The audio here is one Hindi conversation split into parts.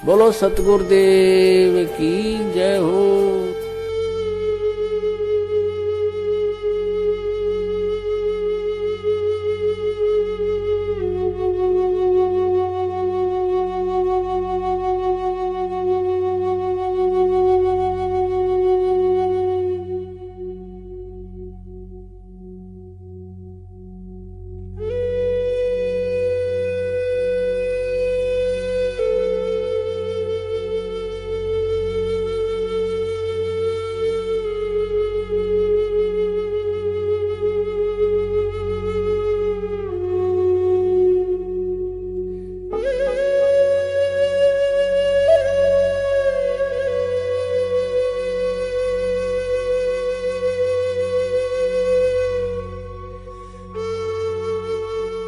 बोलो सतगुरुदेव की जय हो।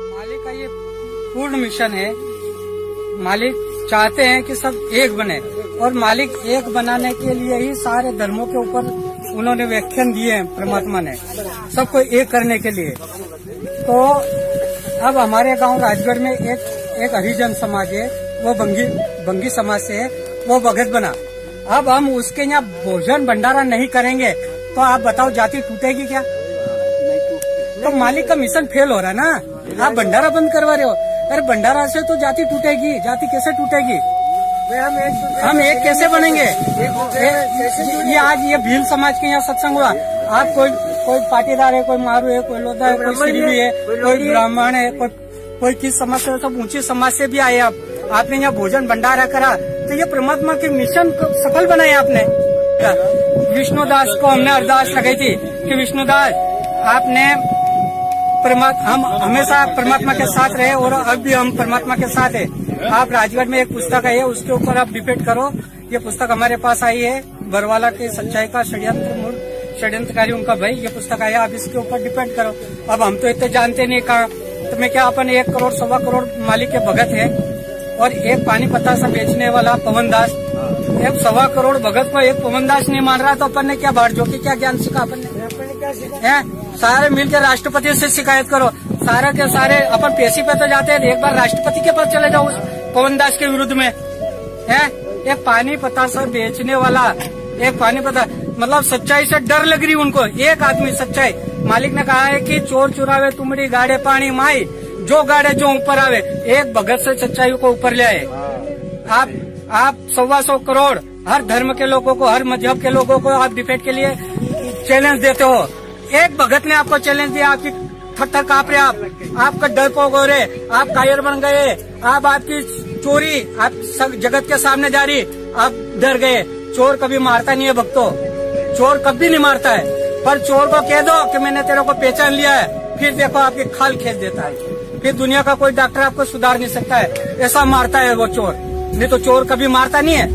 मालिक का ये पूर्ण मिशन है। मालिक चाहते हैं कि सब एक बने और मालिक एक बनाने के लिए ही सारे धर्मों के ऊपर उन्होंने व्याख्यान दिए हैं। परमात्मा ने सबको एक करने के लिए। तो अब हमारे गांव राजगढ़ में एक हरिजन समाज है, वो बंगी समाज से है, वो भगत बना। अब हम उसके यहाँ भोजन भंडारा नहीं करेंगे तो आप बताओ जाति टूटेगी क्या? तो मालिक का मिशन फेल हो रहा है ना। आप भंडारा बंद करवा रहे हो। अरे भंडारा से तो जाति टूटेगी। जाति कैसे टूटेगी? हम एक कैसे बनेंगे? ये आज ये भील समाज के यहाँ सत्संग हुआ। आप कोई पाटीदार है, कोई मारू है, कोई लोधा है, कोई सिरवी है, कोई ब्राह्मण है, कोई किस समाज से, सब ऊंची समाज से भी आए। आपने यहाँ भोजन भंडारा करा तो ये परमात्मा के मिशन को सफल बनाया आपने। विष्णुदास को हमने अरदास लगाई थी कि विष्णुदास आपने हम हमेशा परमात्मा के साथ रहे और अब भी हम परमात्मा के साथ है। आप राजगढ़ में एक पुस्तक है, उसके ऊपर आप डिबेट करो। ये पुस्तक हमारे पास आई है, बरवाला के सच्चाई का षड्यंत्रकारी उनका भाई, ये पुस्तक आया। आप इसके ऊपर डिपेंड करो। अब हम तो इतने जानते नहीं कहा तो मैं क्या, अपन 1 करोड़ 1.25 करोड़ मालिक के भगत है और एक पानी पत्ता सा बेचने वाला पवन दास, एक 1.25 करोड़ भगत को एक पवन दास नहीं मान रहा तो अपन ने क्या बाढ़ जोकी क्या ज्ञान सीखा? अपन ने सारे मिलकर राष्ट्रपति से शिकायत करो। सारे के सारे अपन पेशी पे तो जाते हैं, एक बार राष्ट्रपति के पास चले जाओ उस पवन दास के विरुद्ध में। है एक पानी पत्ता सा बेचने वाला, एक पानी पत्ता, मतलब सच्चाई से डर लग रही उनको। एक आदमी सच्चाई, मालिक ने कहा है कि चोर चुरावे तुमड़ी गाड़े पानी माई, जो गाड़े जो ऊपर आवे। एक भगत से सच्चाई को ऊपर ले आए। आप 125 करोड़ हर धर्म के लोगों को, हर मजहब के लोगों को आप डिबेट के लिए चैलेंज देते हो। एक भगत ने आपको चैलेंज दिया, आपकी थर कांप रहे, आपका डर पोग हो रहे, आप कायर बन गए, आपकी चोरी आप सब जगत के सामने जा रही, आप डर गए। चोर कभी मारता नहीं है भक्तों, चोर कभी नहीं मारता है। पर चोर को कह दो कि मैंने तेरे को पहचान लिया है, फिर देखो आपकी खाल खींच देता है। फिर दुनिया का कोई डॉक्टर आपको सुधार नहीं सकता है, ऐसा मारता है वो चोर। नहीं तो चोर कभी मारता नहीं है।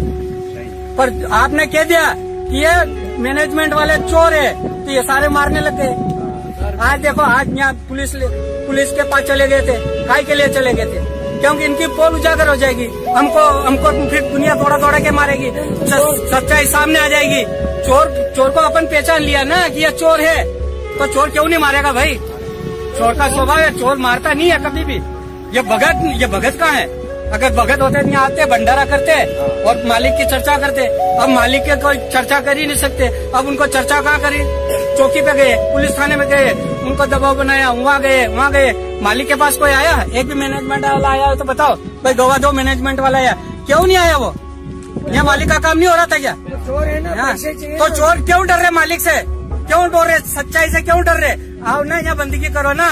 पर आपने कह दिया कि ये मैनेजमेंट वाले चोर है तो ये सारे मारने लग गए। आज देखो, आज यहाँ पुलिस के पास चले गए थे, काय के लिए चले गए थे? क्योंकि इनकी पोल उजागर हो जाएगी, हमको फिर दुनिया दौड़ा के मारेगी, सच्चाई सामने आ जाएगी। चोर को अपन पहचान लिया ना कि ये चोर है, तो चोर क्यों नहीं मारेगा भाई? चोर का स्वभाव है, चोर मारता नहीं है कभी भी। ये भगत कहाँ है? अगर भगत होते यहाँ आते, भंडारा करते और मालिक की चर्चा करते। अब मालिक के कोई चर्चा कर ही नहीं सकते। अब उनको चर्चा कहाँ करी? चौकी पे गए, पुलिस थाने में गए, उनको दबाव बनाया, वहाँ गए। मालिक के पास कोई आया? एक भी मैनेजमेंट वाला आया हो तो बताओ भाई, गवा दो मैनेजमेंट वाला आया, क्यों नहीं आया वो? यहाँ मालिक का काम नहीं हो रहा था क्या? चोर है ना, तो चोर क्यों डर रहे मालिक से? क्यों डर रहे? सच्चाई से क्यों डर रहे? आओ ना, यहाँ बंदगी करो ना,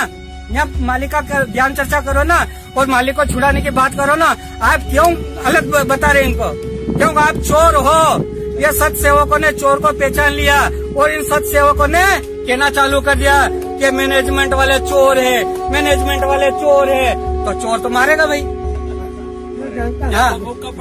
यहाँ मालिक का ज्ञान चर्चा करो ना और मालिक को छुड़ाने की बात करो ना। आप क्यों अलग बता रहे इनको? क्यों आप चोर हो? ये सत सेवकों ने चोर को पहचान लिया और इन सत सेवकों ने कहना चालू कर दिया कि मैनेजमेंट वाले चोर है, मैनेजमेंट वाले चोर है। तो चोर तो मारेगा भाई।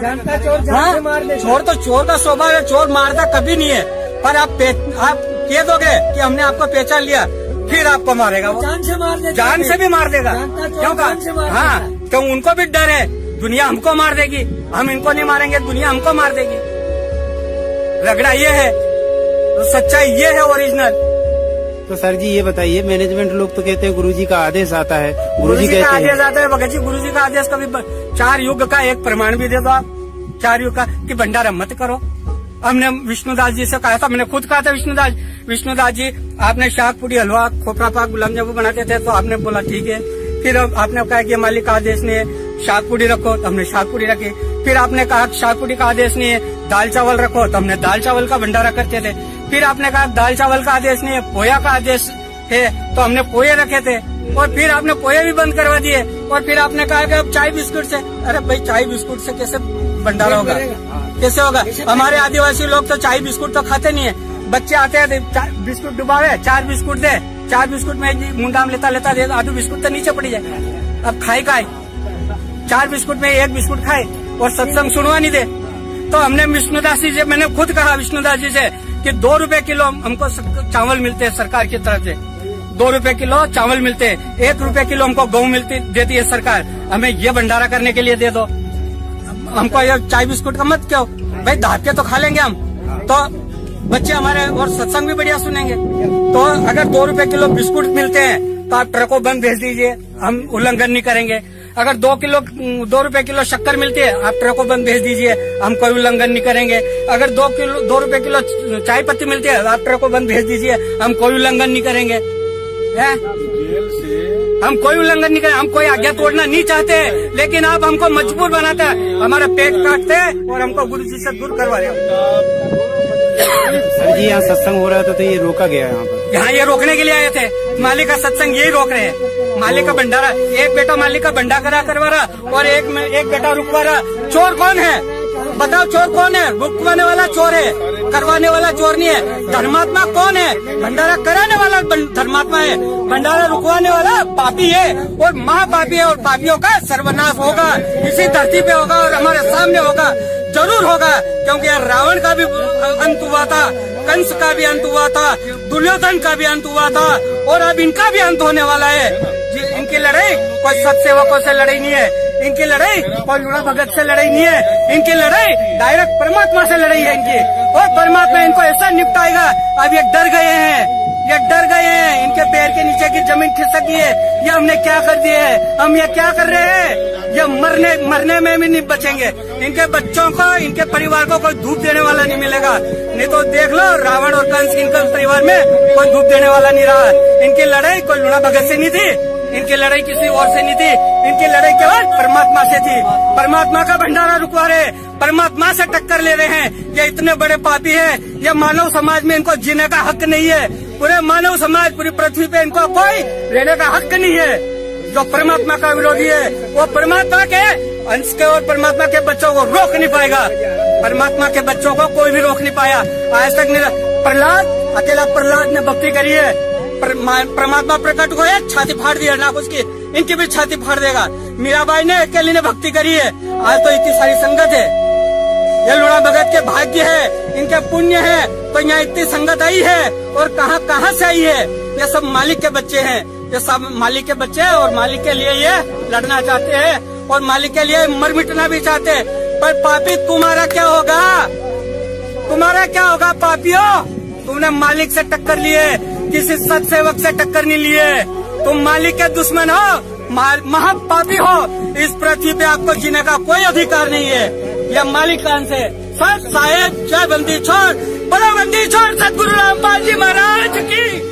जानता चोर जान से मार ले। चोर तो चोर का स्वभाव है, चोर मारता कभी नहीं है। पर आप कह दोगे कि हमने आपको पहचान लिया, फिर आपको मारेगा वो। जान से मार देगा, जान से भी मार देगा। क्यों? हाँ, क्यों? उनको भी डर है, दुनिया हमको मार देगी, हम इनको नहीं मारेंगे, दुनिया हमको मार देगी। रगड़ा ये है, तो सच्चाई ये है ओरिजिनल। तो सर जी ये बताइए, मैनेजमेंट लोग तो कहते हैं गुरुजी का आदेश आता है, गुरुजी का आदेश आता है। भगत जी, गुरुजी का आदेश कभी 4 युग का एक प्रमाण भी दे दो आप। 4 युग का कि भंडारा मत करो। हमने विष्णुदास जी से कहा था, मैंने खुद कहा था विष्णुदास जी आपने शाक पूरी हलवा खोपरा पाक गुलाब जामुन बनाते थे, तो आपने बोला ठीक है। फिर आपने कहा कि मालिक का आदेश नहीं है शाक पूरी रखो, तो हमने शाक पूरी रखी। फिर आपने कहा शाक पूरी का आदेश नहीं है दाल चावल रखो, तो हमने दाल चावल का भंडारा करते थे। फिर आपने कहा दाल चावल का आदेश नहीं है पोया का आदेश है, तो हमने पोहे रखे थे। और फिर आपने पोहे भी बंद करवा दिए। और फिर आपने कहा कि अब चाय बिस्कुट से, अरे भाई चाय बिस्कुट से कैसे भंडारा होगा, कैसे होगा? हमारे आदिवासी लोग तो चाय बिस्कुट तो खाते नहीं है। बच्चे आते हैं बिस्कुट डुबावे, 4 बिस्कुट दे, 4 बिस्कुट में मुंडाम लेता दे, आधू बिस्कुट तो नीचे पड़ी जाए। अब खाए 4 बिस्कुट में 1 बिस्कुट खाए और सत्संग सुनवा नहीं दे। तो हमने विष्णुदास जी से, मैंने खुद कहा विष्णुदास जी से कि 2 रुपए किलो हमको चावल मिलते हैं सरकार की तरफ से, 2 रुपए किलो चावल मिलते हैं, 1 रुपए किलो हमको गेहूं देती है सरकार, हमें ये भंडारा करने के लिए दे दो। हमको ये चाय बिस्कुट का मत क्यों भाई, दाब के तो खा लेंगे हम, तो बच्चे हमारे और सत्संग भी बढ़िया सुनेंगे। तो अगर 2 रुपए किलो बिस्कुट मिलते हैं तो आप ट्रकों बंद भेज दीजिए, हम उल्लंघन नहीं करेंगे। अगर 2 रुपए किलो शक्कर मिलती है आप ट्रकों बंद भेज दीजिए, हम कोई उल्लंघन नहीं करेंगे। अगर 2 रुपए किलो चाय पत्ती मिलती है आप ट्रकों बंद भेज दीजिए, हम कोई उल्लंघन नहीं करेंगे। है हम कोई उल्लंघन नहीं करें, हम कोई आज्ञा तोड़ना नहीं चाहते, लेकिन आप हमको मजबूर बनाते हैं, हमारा पेट काटते हैं और हमको गुरु जी से दूर करवा रहे हो। सर जी यहाँ सत्संग हो रहा था तो ये रोका गया यहाँ ये रोकने के लिए आए थे। मालिक का सत्संग यही रोक रहे हैं। मालिक का भंडारा, एक बेटा मालिक का भंडारा करवा रहा और एक बेटा रुकवा रहा। चोर कौन है बताओ, चोर कौन है? रुकवाने वाला चोर है, करवाने वाला चोर नहीं है। धर्मात्मा कौन है? भंडारा कराने वाला धर्मात्मा है, भंडारा रुकवाने वाला पापी है और महापापी है। और पापियों का सर्वनाश होगा, इसी धरती पे होगा और हमारे सामने होगा, जरूर होगा। क्योंकि रावण का भी अंत हुआ था, कंस का भी अंत हुआ था, दुर्योधन का भी अंत हुआ था और अब इनका भी अंत होने वाला है। इनकी लड़ाई कोई सत्सेवकों से लड़ाई नहीं है, इनकी लड़ाई कोई लूणा भगत से लड़ाई नहीं है, इनकी लड़ाई डायरेक्ट परमात्मा से लड़ाई है इनकी। और परमात्मा इनको ऐसा निपटाएगा। अब ये डर गए हैं, इनके पैर के नीचे की जमीन खिसक गई है। ये हमने क्या कर दिया है, हम ये क्या कर रहे हैं? ये मरने में भी नहीं बचेंगे। इनके बच्चों को, इनके परिवार को कोई धूप देने वाला नहीं मिलेगा। नहीं तो देख लो रावण और कंस, इनके परिवार में कोई धूप देने वाला नहीं रहा। इनकी लड़ाई कोई लूणा भगत से नहीं थी, इनकी लड़ाई किसी और से नहीं थी, इनकी लड़ाई केवल परमात्मा से थी। परमात्मा का भंडारा रुकवा रहे, परमात्मा से टक्कर ले रहे हैं। ये इतने बड़े पापी है, ये मानव समाज में इनको जीने का हक नहीं है। पूरे मानव समाज, पूरी पृथ्वी पे इनको कोई रहने का हक नहीं है। जो परमात्मा का विरोधी है वो परमात्मा के अंश के और परमात्मा के बच्चों को रोक नहीं पाएगा। परमात्मा के बच्चों को कोई भी रोक नहीं पाया आज तक। प्रहलाद, अकेला प्रहलाद ने भक्ति करी है, परमात्मा प्रकट हुए, छाती फाड़ दी ना उसकी, इनकी भी छाती फाड़ देगा। मीराबाई ने अकेली ने भक्ति करी है, आज तो इतनी सारी संगत है। ये लूणा भगत के भाग्य है, इनके पुण्य है, तो यहाँ इतनी संगत आई है। और कहाँ से आई है? ये सब मालिक के बच्चे हैं, ये सब मालिक के बच्चे हैं और मालिक के लिए ये लड़ना चाहते हैं और मालिक के लिए मर मिटना भी चाहते हैं। पर पापी तुम्हारा क्या होगा? तुम्हारा क्या होगा पापियों? तुमने मालिक से टक्कर लिए, किसी सत्सेवक से टक्कर नहीं लिए। तुम मालिक के दुश्मन हो, महापापी हो। इस पृथ्वी पे आपको जीने का कोई अधिकार नहीं है। यह मालिक का अंश है। सत साहेब जय बंदी छोड़, बड़ा बंदी छोड़, सतगुरु रामपाल जी महाराज की।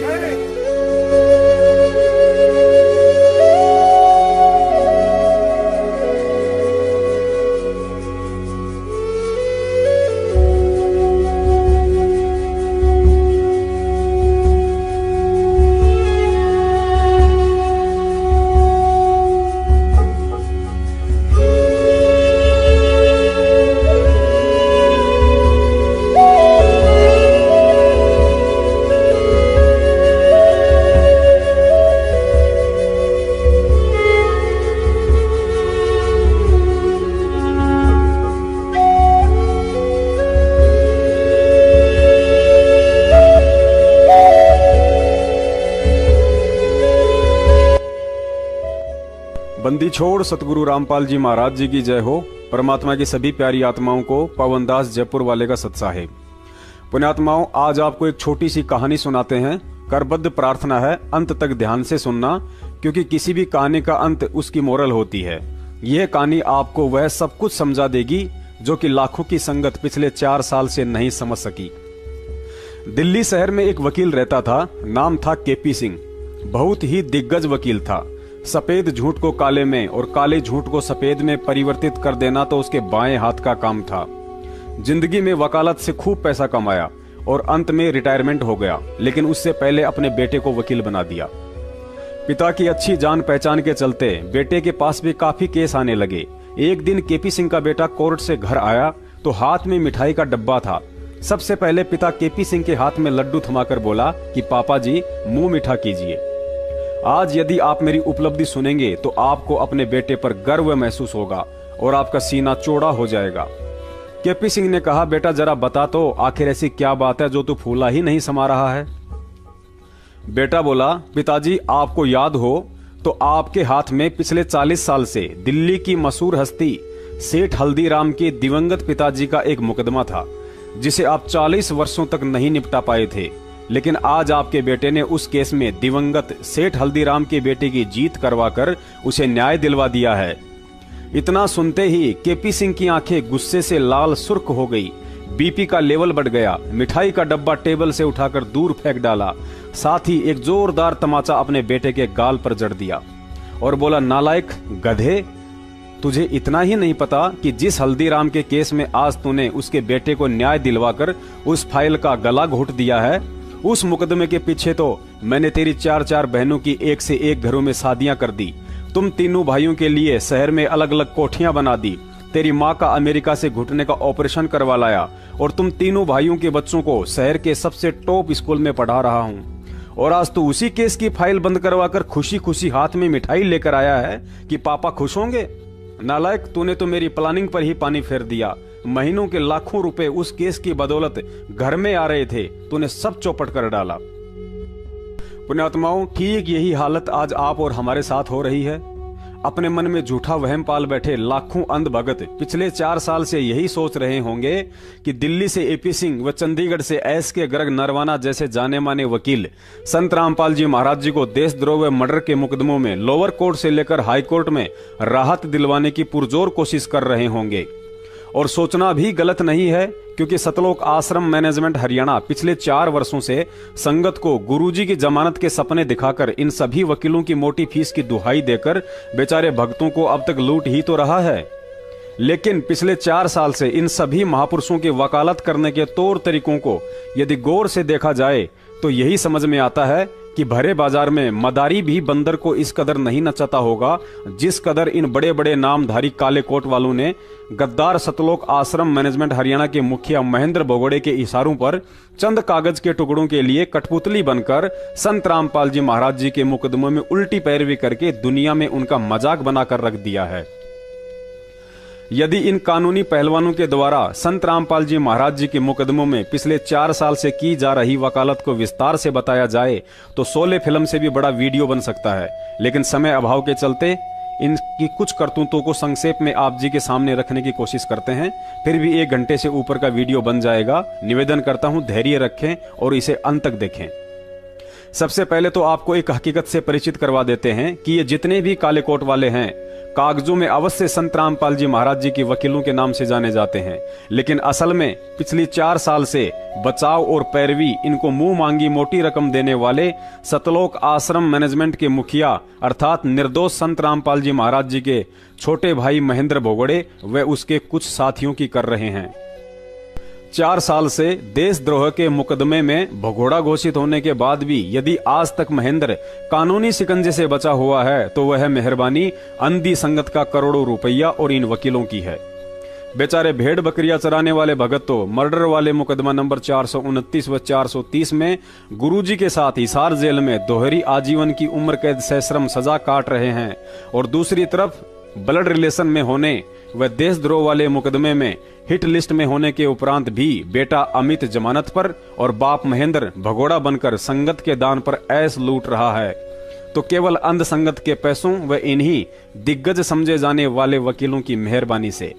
बंदी छोड़ सतगुरु रामपाल जी महाराज जी की जय हो। परमात्मा की सभी प्यारी आत्माओं को पवनदास जयपुर वाले का सत्साहेब। पुण्यात्माओं, आज आपको एक छोटी सी कहानी सुनाते हैं। करबद्ध प्रार्थना है अंत तक ध्यान से सुनना, क्योंकि किसी भी कहानी का अंत उसकी मोरल होती है। यह कहानी आपको वह सब कुछ समझा देगी जो कि लाखों की संगत पिछले 4 साल से नहीं समझ सकी। दिल्ली शहर में एक वकील रहता था, नाम था केपी सिंह। बहुत ही दिग्गज वकील था। सफेद झूठ को काले में और काले झूठ को सफेद में परिवर्तित कर देना तो उसके बाएं हाथ का काम था। जिंदगी में वकालत से खूब पैसा कमाया और अंत में रिटायरमेंट हो गया, लेकिन उससे पहले अपने बेटे को वकील बना दिया। पिता की अच्छी जान पहचान के चलते बेटे के पास भी काफी केस आने लगे। एक दिन केपी सिंह का बेटा कोर्ट से घर आया तो हाथ में मिठाई का डब्बा था। सबसे पहले पिता केपी सिंह के हाथ में लड्डू थमाकर बोला कि पापा जी मुंह मीठा कीजिए। आज यदि आप मेरी उपलब्धि सुनेंगे तो आपको अपने बेटे पर गर्व महसूस होगा और आपका सीना चौड़ा हो जाएगा। केपी सिंह ने कहा, बेटा जरा बता तो आखिर ऐसी क्या बात है जो तू फूला ही नहीं समा रहा है। बेटा बोला, पिताजी आपको याद हो तो आपके हाथ में पिछले 40 साल से दिल्ली की मशहूर हस्ती सेठ हल्दीराम के दिवंगत पिताजी का एक मुकदमा था, जिसे आप 40 वर्षों तक नहीं निपटा पाए थे। लेकिन आज आपके बेटे ने उस केस में दिवंगत सेठ हल्दीराम के बेटे की जीत करवाकर उसे न्याय दिलवा दिया है। इतना सुनते ही केपी सिंह की आंखें गुस्से से लाल सुर्ख हो गई। बीपी का लेवल बढ़ गया। मिठाई का डब्बा टेबल से उठाकर दूर फेंक डाला। साथ ही एक जोरदार तमाचा अपने बेटे के गाल पर जड़ दिया और बोला, नालायक गधे, तुझे इतना ही नहीं पता कि जिस हल्दीराम के केस में आज तूने उसके बेटे को न्याय दिलवाकर उस फाइल का गला घोट दिया है, उस मुकदमे के पीछे तो मैंने तेरी 4 बहनों की एक से एक घरों में शादियां कर दी। तुम तीनों भाइयों के लिए शहर में अलग अलग कोठियां बना दी। तेरी माँ का अमेरिका से घुटने का ऑपरेशन करवा लाया और तुम तीनों भाइयों के बच्चों को शहर के सबसे टॉप स्कूल में पढ़ा रहा हूँ। और आज तो उसी केस की फाइल बंद करवाकर खुशी खुशी हाथ में मिठाई लेकर आया है कि पापा खुश होंगे। नालायक, तूने तो मेरी प्लानिंग पर ही पानी फेर दिया। महीनों के लाखों रुपए उस केस की बदौलत घर में आ रहे थे, तूने सब चौपट कर डाला। पुण्यात्माओं, ठीक यही हालत आज आप और हमारे साथ हो रही है। अपने मन में झूठा वहम पाल बैठे लाखों अंध भगत पिछले 4 साल से यही सोच रहे होंगे कि दिल्ली से एपी सिंह व चंडीगढ़ से एस के गर्ग नरवाना जैसे जाने माने वकील संत रामपाल जी महाराज जी को देशद्रोह व मर्डर के मुकदमों में लोअर कोर्ट से लेकर हाई कोर्ट में राहत दिलवाने की पुरजोर कोशिश कर रहे होंगे। और सोचना भी गलत नहीं है, क्योंकि सतलोक आश्रम मैनेजमेंट हरियाणा पिछले 4 वर्षों से संगत को गुरुजी की जमानत के सपने दिखाकर इन सभी वकीलों की मोटी फीस की दुहाई देकर बेचारे भक्तों को अब तक लूट ही तो रहा है। लेकिन पिछले 4 साल से इन सभी महापुरुषों की वकालत करने के तौर तरीकों को यदि गौर से देखा जाए तो यही समझ में आता है कि भरे बाजार में मदारी भी बंदर को इस कदर नहीं नचाता होगा जिस कदर इन बड़े बड़े नामधारी काले कोट वालों ने गद्दार सतलोक आश्रम मैनेजमेंट हरियाणा के मुखिया महेंद्र भगोड़े के इशारों पर चंद कागज के टुकड़ों के लिए कठपुतली बनकर संत रामपाल जी महाराज जी के मुकदमों में उल्टी पैरवी करके दुनिया में उनका मजाक बनाकर रख दिया है। यदि इन कानूनी पहलवानों के द्वारा संत रामपाल जी महाराज जी के मुकदमों में पिछले 4 साल से की जा रही वकालत को विस्तार से बताया जाए तो 16 फिल्म से भी बड़ा वीडियो बन सकता है। लेकिन समय अभाव के चलते इनकी कुछ करतूतों को संक्षेप में आप जी के सामने रखने की कोशिश करते हैं। फिर भी 1 घंटे से ऊपर का वीडियो बन जाएगा। निवेदन करता हूं, धैर्य रखें और इसे अंत तक देखें। सबसे पहले तो आपको एक हकीकत से परिचित करवा देते हैं कि ये जितने भी काले कोट वाले हैं कागजों में अवश्य संत रामपाल जी महाराज जी की वकीलों के नाम से जाने जाते हैं, लेकिन असल में पिछली 4 साल से बचाव और पैरवी इनको मुंह मांगी मोटी रकम देने वाले सतलोक आश्रम मैनेजमेंट के मुखिया अर्थात निर्दोष संत रामपाल जी महाराज जी के छोटे भाई महेंद्र भगोड़े व उसके कुछ साथियों की कर रहे हैं। 4 साल से देशद्रोह के मुकदमे में भगोड़ा घोषित होने के बाद भी यदि आज तक महेंद्र कानूनी शिकंजे से बचा हुआ है तो वह मेहरबानी अंधी संगत का करोड़ों रुपया और इन वकीलों की है। बेचारे भेड़ बकरियां चराने वाले भगत तो मर्डर वाले मुकदमा नंबर 429 व 430 में गुरुजी के साथ हिसार जेल में दोहरी आजीवन की उम्र कैद सश्रम सजा काट रहे हैं, और दूसरी तरफ ब्लड रिलेशन में होने व देशद्रोह वाले मुकदमे में हिट लिस्ट में होने के उपरांत भी बेटा अमित जमानत पर और बाप महेंद्र भगोड़ा बनकर संगत के दान पर ऐश लूट रहा है। तो केवल अंध संगत के पैसों व इन्हीं दिग्गज समझे जाने वाले वकीलों की मेहरबानी से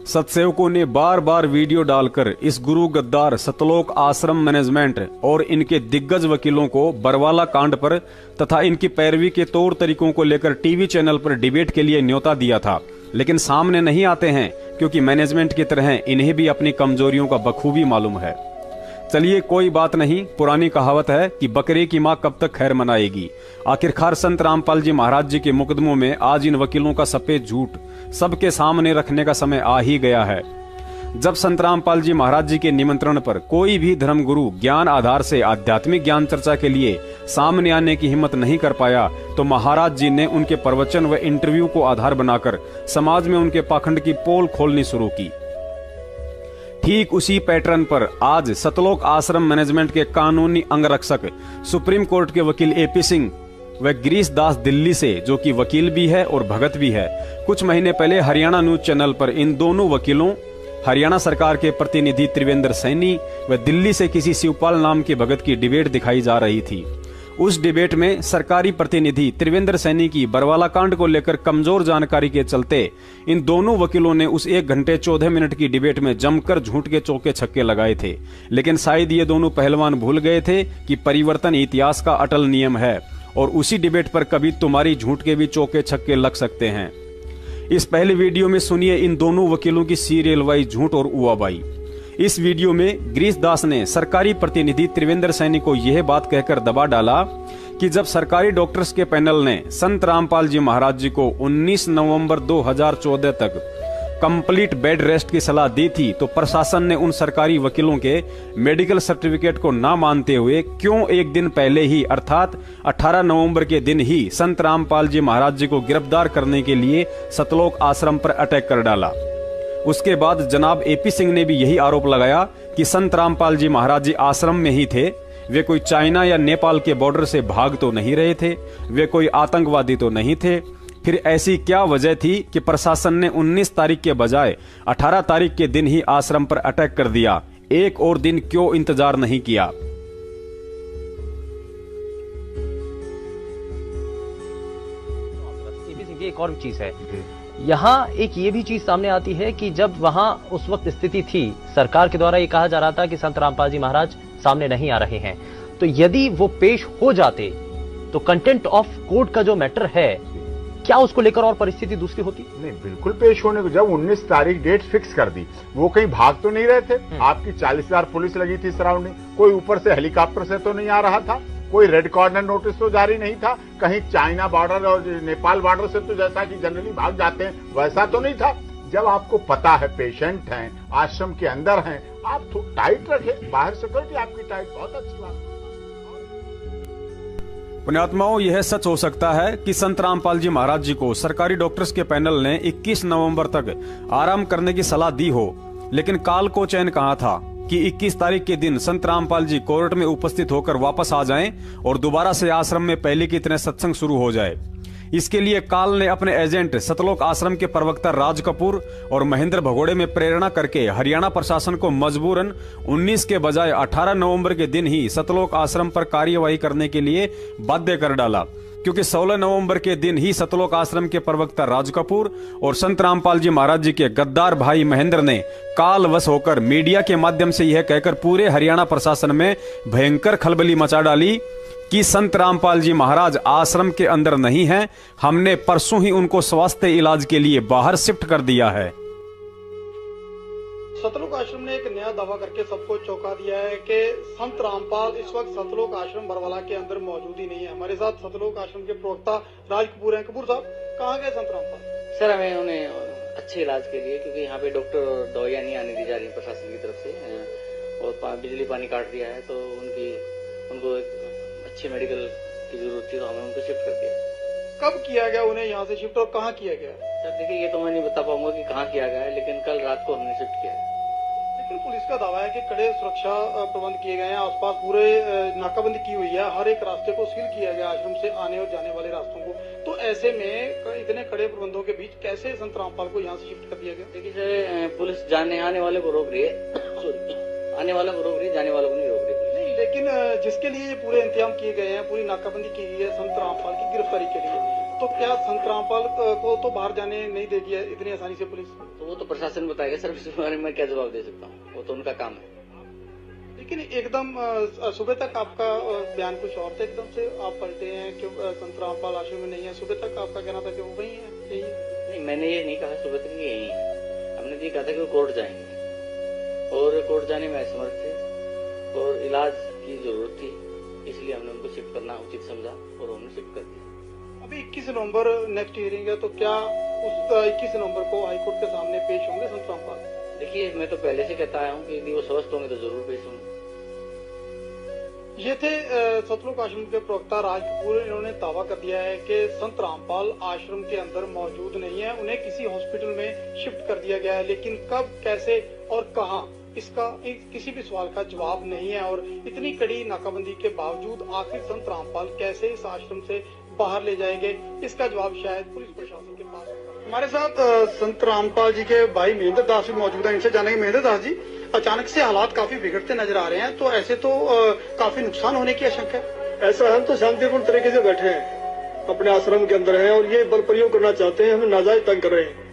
सत्सेवकों ने बार बार वीडियो डालकर इस गुरु गद्दार सतलोक आश्रम मैनेजमेंट और इनके दिग्गज वकीलों को बरवाला कांड पर तथा इनकी पैरवी के तौर तरीकों को लेकर टीवी चैनल पर डिबेट के लिए न्योता दिया था। लेकिन सामने नहीं आते हैं क्योंकि मैनेजमेंट की तरह इन्हें भी अपनी कमजोरियों का बखूबी मालूम है। चलिए कोई बात नहीं, पुरानी कहावत है कि बकरे की मां कब तक खैर मनाएगी। आखिरकार संत रामपाल जी महाराज जी के मुकदमों में आज इन वकीलों का सफेद झूठ सबके सामने रखने का समय आ ही गया है। जब संत रामपाल जी महाराज जी के निमंत्रण पर कोई भी धर्मगुरु ज्ञान आधार से आध्यात्मिक ज्ञान चर्चा के लिए सामने आने की हिम्मत नहीं कर पाया, तो महाराज जी ने उनके प्रवचन व इंटरव्यू को आधार बनाकर समाज में उनके पाखंड की पोल खोलनी शुरू की। ठीक उसी पैटर्न पर आज सतलोक आश्रम मैनेजमेंट के कानूनी अंगरक्षक सुप्रीम कोर्ट के वकील एपी सिंह व गिरीश दास दिल्ली से, जो कि वकील भी है और भगत भी है, कुछ महीने पहले हरियाणा न्यूज चैनल पर इन दोनों वकीलों, हरियाणा सरकार के प्रतिनिधि त्रिवेंद्र सैनी व दिल्ली से किसी शिवपाल नाम के भगत की डिबेट दिखाई जा रही थी। उस डिबेट में सरकारी प्रतिनिधि त्रिवेंद्र सैनी की बरवाला कांड को लेकर कमजोर जानकारी के चलते इन दोनों वकीलों ने उस 1 घंटे 14 मिनट की डिबेट में जमकर झूठ के चौके छक्के लगाए थे। लेकिन शायद ये दोनों पहलवान भूल गए थे कि परिवर्तन इतिहास का अटल नियम है और उसी डिबेट पर कभी तुम्हारी झूठ के भी चौके छक्के लग सकते हैं। इस पहले वीडियो में सुनिए इन दोनों वकीलों की सीरियल वाइज झूठ और उआबाई। इस वीडियो में गिरीश दास ने सरकारी प्रतिनिधि त्रिवेंद्र सैनी को यह बात कहकर दबा डाला कि जब सरकारी डॉक्टर्स के पैनल ने संत रामपाल जी महाराज जी को 19 नवंबर 2014 तक कंप्लीट बेड रेस्ट की सलाह दी थी, तो प्रशासन ने उन सरकारी वकीलों के मेडिकल सर्टिफिकेट को ना मानते हुए क्यों एक दिन पहले ही अर्थात 18 नवंबर के दिन ही संत रामपाल जी महाराज जी को गिरफ्तार करने के लिए सतलोक आश्रम पर अटैक कर डाला। उसके बाद जनाब एपी सिंह ने भी यही आरोप लगाया कि संत रामपाल जी महाराज जी आश्रम में ही थे, वे कोई चाइना या नेपाल के बॉर्डर से भाग तो नहीं रहे थे, वे कोई आतंकवादी तो नहीं थे। फिर ऐसी क्या वजह थी कि प्रशासन ने 19 तारीख के बजाय 18 तारीख के दिन ही आश्रम पर अटैक कर दिया? एक और दिन क्यों इंतजार नहीं किया? एक और चीज है, यहाँ एक ये भी चीज सामने आती है कि जब वहां उस वक्त स्थिति थी, सरकार के द्वारा ये कहा जा रहा था कि संत रामपाल जी महाराज सामने नहीं आ रहे हैं, तो यदि वो पेश हो जाते तो कंटेंट ऑफ कोर्ट का जो मैटर है, क्या उसको लेकर और परिस्थिति दूसरी होती? नहीं, बिल्कुल पेश होने को। जब 19 तारीख डेट फिक्स कर दी, वो कहीं भाग तो नहीं रहे थे। आपकी 40,000 पुलिस लगी थी सराउंडिंग, कोई ऊपर से हेलीकॉप्टर से तो नहीं आ रहा था, कोई रेड कॉर्नर नोटिस तो जारी नहीं था, कहीं चाइना बॉर्डर और नेपाल बॉर्डर से तो जैसा कि जनरली भाग जाते हैं वैसा तो नहीं था। जब आपको पता है पेशेंट हैं, आश्रम के अंदर हैं, आप तो टाइट रखें, बाहर सिक्योरिटी आपकी टाइट, बहुत अच्छी बात। पुण्यात्माओं, यह सच हो सकता है कि संत रामपाल जी महाराज जी को सरकारी डॉक्टर्स के पैनल ने 21 नवंबर तक आराम करने की सलाह दी हो, लेकिन काल को चैन कहा था कि 21 तारीख के दिन संत रामपाल जी कोर्ट में उपस्थित होकर वापस आ जाएं और दोबारा से आश्रम में पहले की तरह सत्संग शुरू हो जाए। इसके लिए काल ने अपने एजेंट सतलोक आश्रम के प्रवक्ता राज कपूर और महेंद्र भगोड़े में प्रेरणा करके हरियाणा प्रशासन को मजबूरन 19 के बजाय 18 नवंबर के दिन ही सतलोक आश्रम पर कार्यवाही करने के लिए बाध्य कर डाला, क्योंकि 16 नवंबर के दिन ही सतलोक आश्रम के प्रवक्ता राज कपूर और संत रामपाल जी महाराज जी के गद्दार भाई महेंद्र ने कालवश होकर मीडिया के माध्यम से यह कहकर पूरे हरियाणा प्रशासन में भयंकर खलबली मचा डाली कि संत रामपाल जी महाराज आश्रम के अंदर नहीं हैं, हमने परसों ही उनको स्वास्थ्य इलाज के लिए बाहर शिफ्ट कर दिया है। सतलोक आश्रम ने एक नया दावा करके सबको चौंका दिया है कि संत रामपाल इस वक्त सतलोक आश्रम बरवाला के अंदर मौजूद ही नहीं है। हमारे साथ सतलोक आश्रम के प्रवक्ता राज कपूर हैं। कपूर साहब, कहाँ गए संत रामपाल? सर, हमें उन्हें अच्छे इलाज के लिए, क्योंकि यहाँ पे डॉक्टर और दवाइयाँ नहीं आने दी जा रही प्रशासन की तरफ से, और बिजली पानी काट दिया है, तो उनको अच्छे मेडिकल की जरूरत थी, तो हमने उनको शिफ्ट कर दिया। कब किया गया उन्हें यहाँ से शिफ्ट और कहाँ किया गया? सर देखिए, ये तो मैं नहीं बता पाऊंगा कि कहाँ किया गया है, लेकिन कल रात को हमने शिफ्ट किया है। लेकिन पुलिस का दावा है कि कड़े सुरक्षा प्रबंध किए गए हैं, आसपास पूरे नाकाबंदी की हुई है, हर एक रास्ते को सील किया गया आश्रम से आने और जाने वाले रास्तों को। तो ऐसे में इतने कड़े प्रबंधों के बीच कैसे संत रामपाल को यहाँ से शिफ्ट कर दिया गया? देखिए सर, पुलिस आने वाले को रोक रही है, आने वालों को रोक रही है, जाने वालों को नहीं रोक रही। लेकिन जिसके लिए पूरे इंतजाम किए गए हैं, पूरी नाकाबंदी की गई है संत रामपाल की गिरफ्तारी के लिए, तो क्या संत रामपाल को तो बाहर जाने नहीं देगी है इतनी आसानी से पुलिस? तो वो तो प्रशासन बताएगा सर, इस बारे में क्या जवाब दे सकता हूँ, वो तो उनका काम है। लेकिन एकदम सुबह तक आपका बयान कुछ और था, एकदम से आप पलटे हैं कि संत रामपाल आश्रम में नहीं है। सुबह तक आपका कहना था कि वो वही है, यही है। नहीं, मैंने ये नहीं कहा सुबह तक यही है। हमने ये कहा था कि वो कोर्ट जाएंगे और कोर्ट जाने में असमर्थ थे और इलाज की जरूरत थी, इसलिए हमने उनको शिफ्ट करना उचित समझा और हमने शिफ्ट कर दिया। अभी 21 नवंबर नेक्स्ट हियरिंग है, तो क्या उस 21 नवंबर को हाईकोर्ट के सामने पेश होंगे संत रामपाल? देखिए, मैं तो पहले से कहता आया हूँ कि यदि वो स्वस्थ होंगे तो जरूर पेश होंगे। ये थे सतलोक आश्रम के प्रवक्ता राज कपूर। इन्होंने दावा कर दिया है कि संत रामपाल आश्रम के अंदर मौजूद नहीं है, उन्हें किसी हॉस्पिटल में शिफ्ट कर दिया गया है, लेकिन कब, कैसे और कहां, इसका किसी भी सवाल का जवाब नहीं है। और इतनी कड़ी नाकाबंदी के बावजूद आखिर संत रामपाल कैसे इस आश्रम से बाहर ले जाएंगे, इसका जवाब शायद पुलिस प्रशासन के पास होगा। हमारे साथ संत रामपाल जी के भाई महेंद्र दास भी मौजूद हैं, इनसे जानेंगे। महेंद्र दास जी, अचानक से हालात काफी बिगड़ते नजर आ रहे हैं, तो ऐसे तो काफी नुकसान होने की आशंका है। ऐसा हम तो शांतिपूर्ण तरीके से बैठे हैं, अपने आश्रम के अंदर हैं और ये बल प्रयोग करना चाहते हैं, हमें नाजायज तंग कर रहे हैं।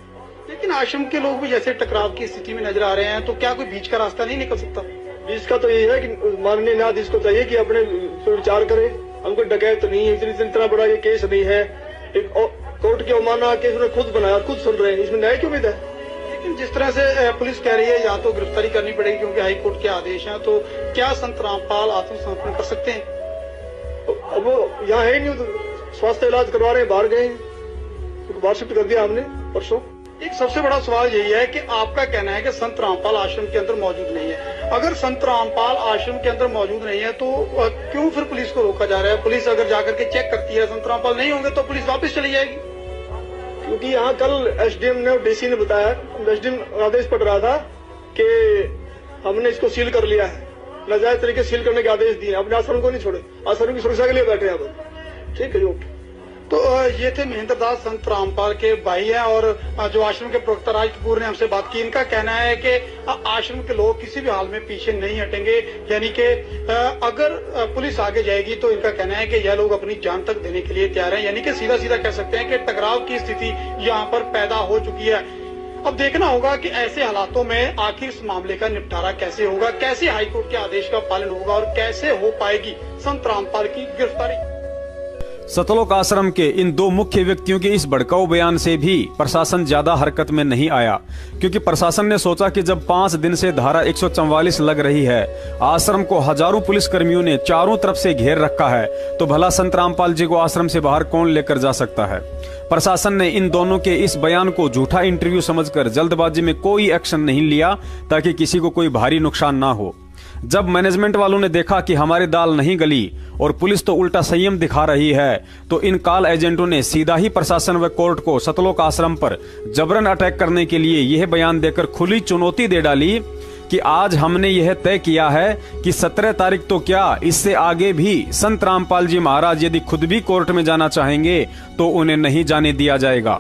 लेकिन आश्रम के लोग भी जैसे टकराव की स्थिति में नजर आ रहे हैं, तो क्या कोई बीच का रास्ता नहीं निकल सकता? बीच का तो यही है कि माननीय न्यायाधीश को चाहिए कि अपने विचार करे। हमको डकैत नहीं है, इतना बड़ा ये केस नहीं है, एक कोर्ट की अवमानना केस उन्होंने खुद बनाया, खुद सुन रहे हैं, इसमें न्याय की उम्मीद है। लेकिन जिस तरह से पुलिस कह रही है या तो गिरफ्तारी करनी पड़ेगी क्योंकि हाईकोर्ट के आदेश हैं, तो क्या संत रामपाल आत्मसमर्पण कर सकते हैं? तो अब वो यहाँ है नहीं, तो स्वास्थ्य इलाज करवा रहे हैं, बाहर गए हैं, तो बाहर शिफ्ट कर दिया हमने परसों। एक सबसे बड़ा सवाल यही है कि आपका कहना है कि संत रामपाल आश्रम के अंदर मौजूद नहीं है। अगर संत रामपाल आश्रम के अंदर मौजूद नहीं है तो क्यों फिर पुलिस को रोका जा रहा है? पुलिस अगर जाकर के चेक करती है संत रामपाल नहीं होंगे तो पुलिस वापस चली जाएगी। क्योंकि यहाँ कल एसडीएम ने और डीसी ने बताया, एसडीएम आदेश पड़ रहा था कि हमने इसको सील कर लिया है, नाजायज तरीके से सील करने के आदेश दिए, अपने आश्रम को नहीं छोड़े, आश्रम की सुरक्षा के लिए बैठे हैं अब। ठीक है जो तो ये थे महेंद्र दास, संत रामपाल के भाई हैं और जो आश्रम के प्रवक्ता राज कपूर ने हमसे बात की। इनका कहना है कि आश्रम के लोग किसी भी हाल में पीछे नहीं हटेंगे, यानी कि अगर पुलिस आगे जाएगी तो इनका कहना है कि यह लोग अपनी जान तक देने के लिए तैयार हैं, यानी कि सीधा सीधा कह सकते हैं कि टकराव की स्थिति यहाँ पर पैदा हो चुकी है। अब देखना होगा कि ऐसे हालातों में आखिर इस मामले का निपटारा कैसे होगा, कैसे हाईकोर्ट के आदेश का पालन होगा और कैसे हो पाएगी संत रामपाल की गिरफ्तारी। सतलोक आश्रम के इन दो मुख्य व्यक्तियों के इस भड़काऊ बयान से भी प्रशासन ज्यादा हरकत में नहीं आया, क्योंकि प्रशासन ने सोचा कि जब 5 दिन से धारा 144 लग रही है, आश्रम को हजारों पुलिस कर्मियों ने चारों तरफ से घेर रखा है, तो भला संत रामपाल जी को आश्रम से बाहर कौन लेकर जा सकता है। प्रशासन ने इन दोनों के इस बयान को झूठा इंटरव्यू समझकर जल्दबाजी में कोई एक्शन नहीं लिया ताकि किसी को कोई भारी नुकसान ना हो। जब मैनेजमेंट वालों ने देखा कि हमारी दाल नहीं गली और पुलिस तो उल्टा संयम दिखा रही है, तो इन कॉल एजेंटों ने सीधा ही प्रशासन व कोर्ट को सतलोक आश्रम पर जबरन अटैक करने के लिए यह बयान देकर खुली चुनौती दे डाली कि आज हमने यह तय किया है कि 17 तारीख तो क्या, इससे आगे भी संत रामपाल जी महाराज यदि खुद भी कोर्ट में जाना चाहेंगे तो उन्हें नहीं जाने दिया जाएगा।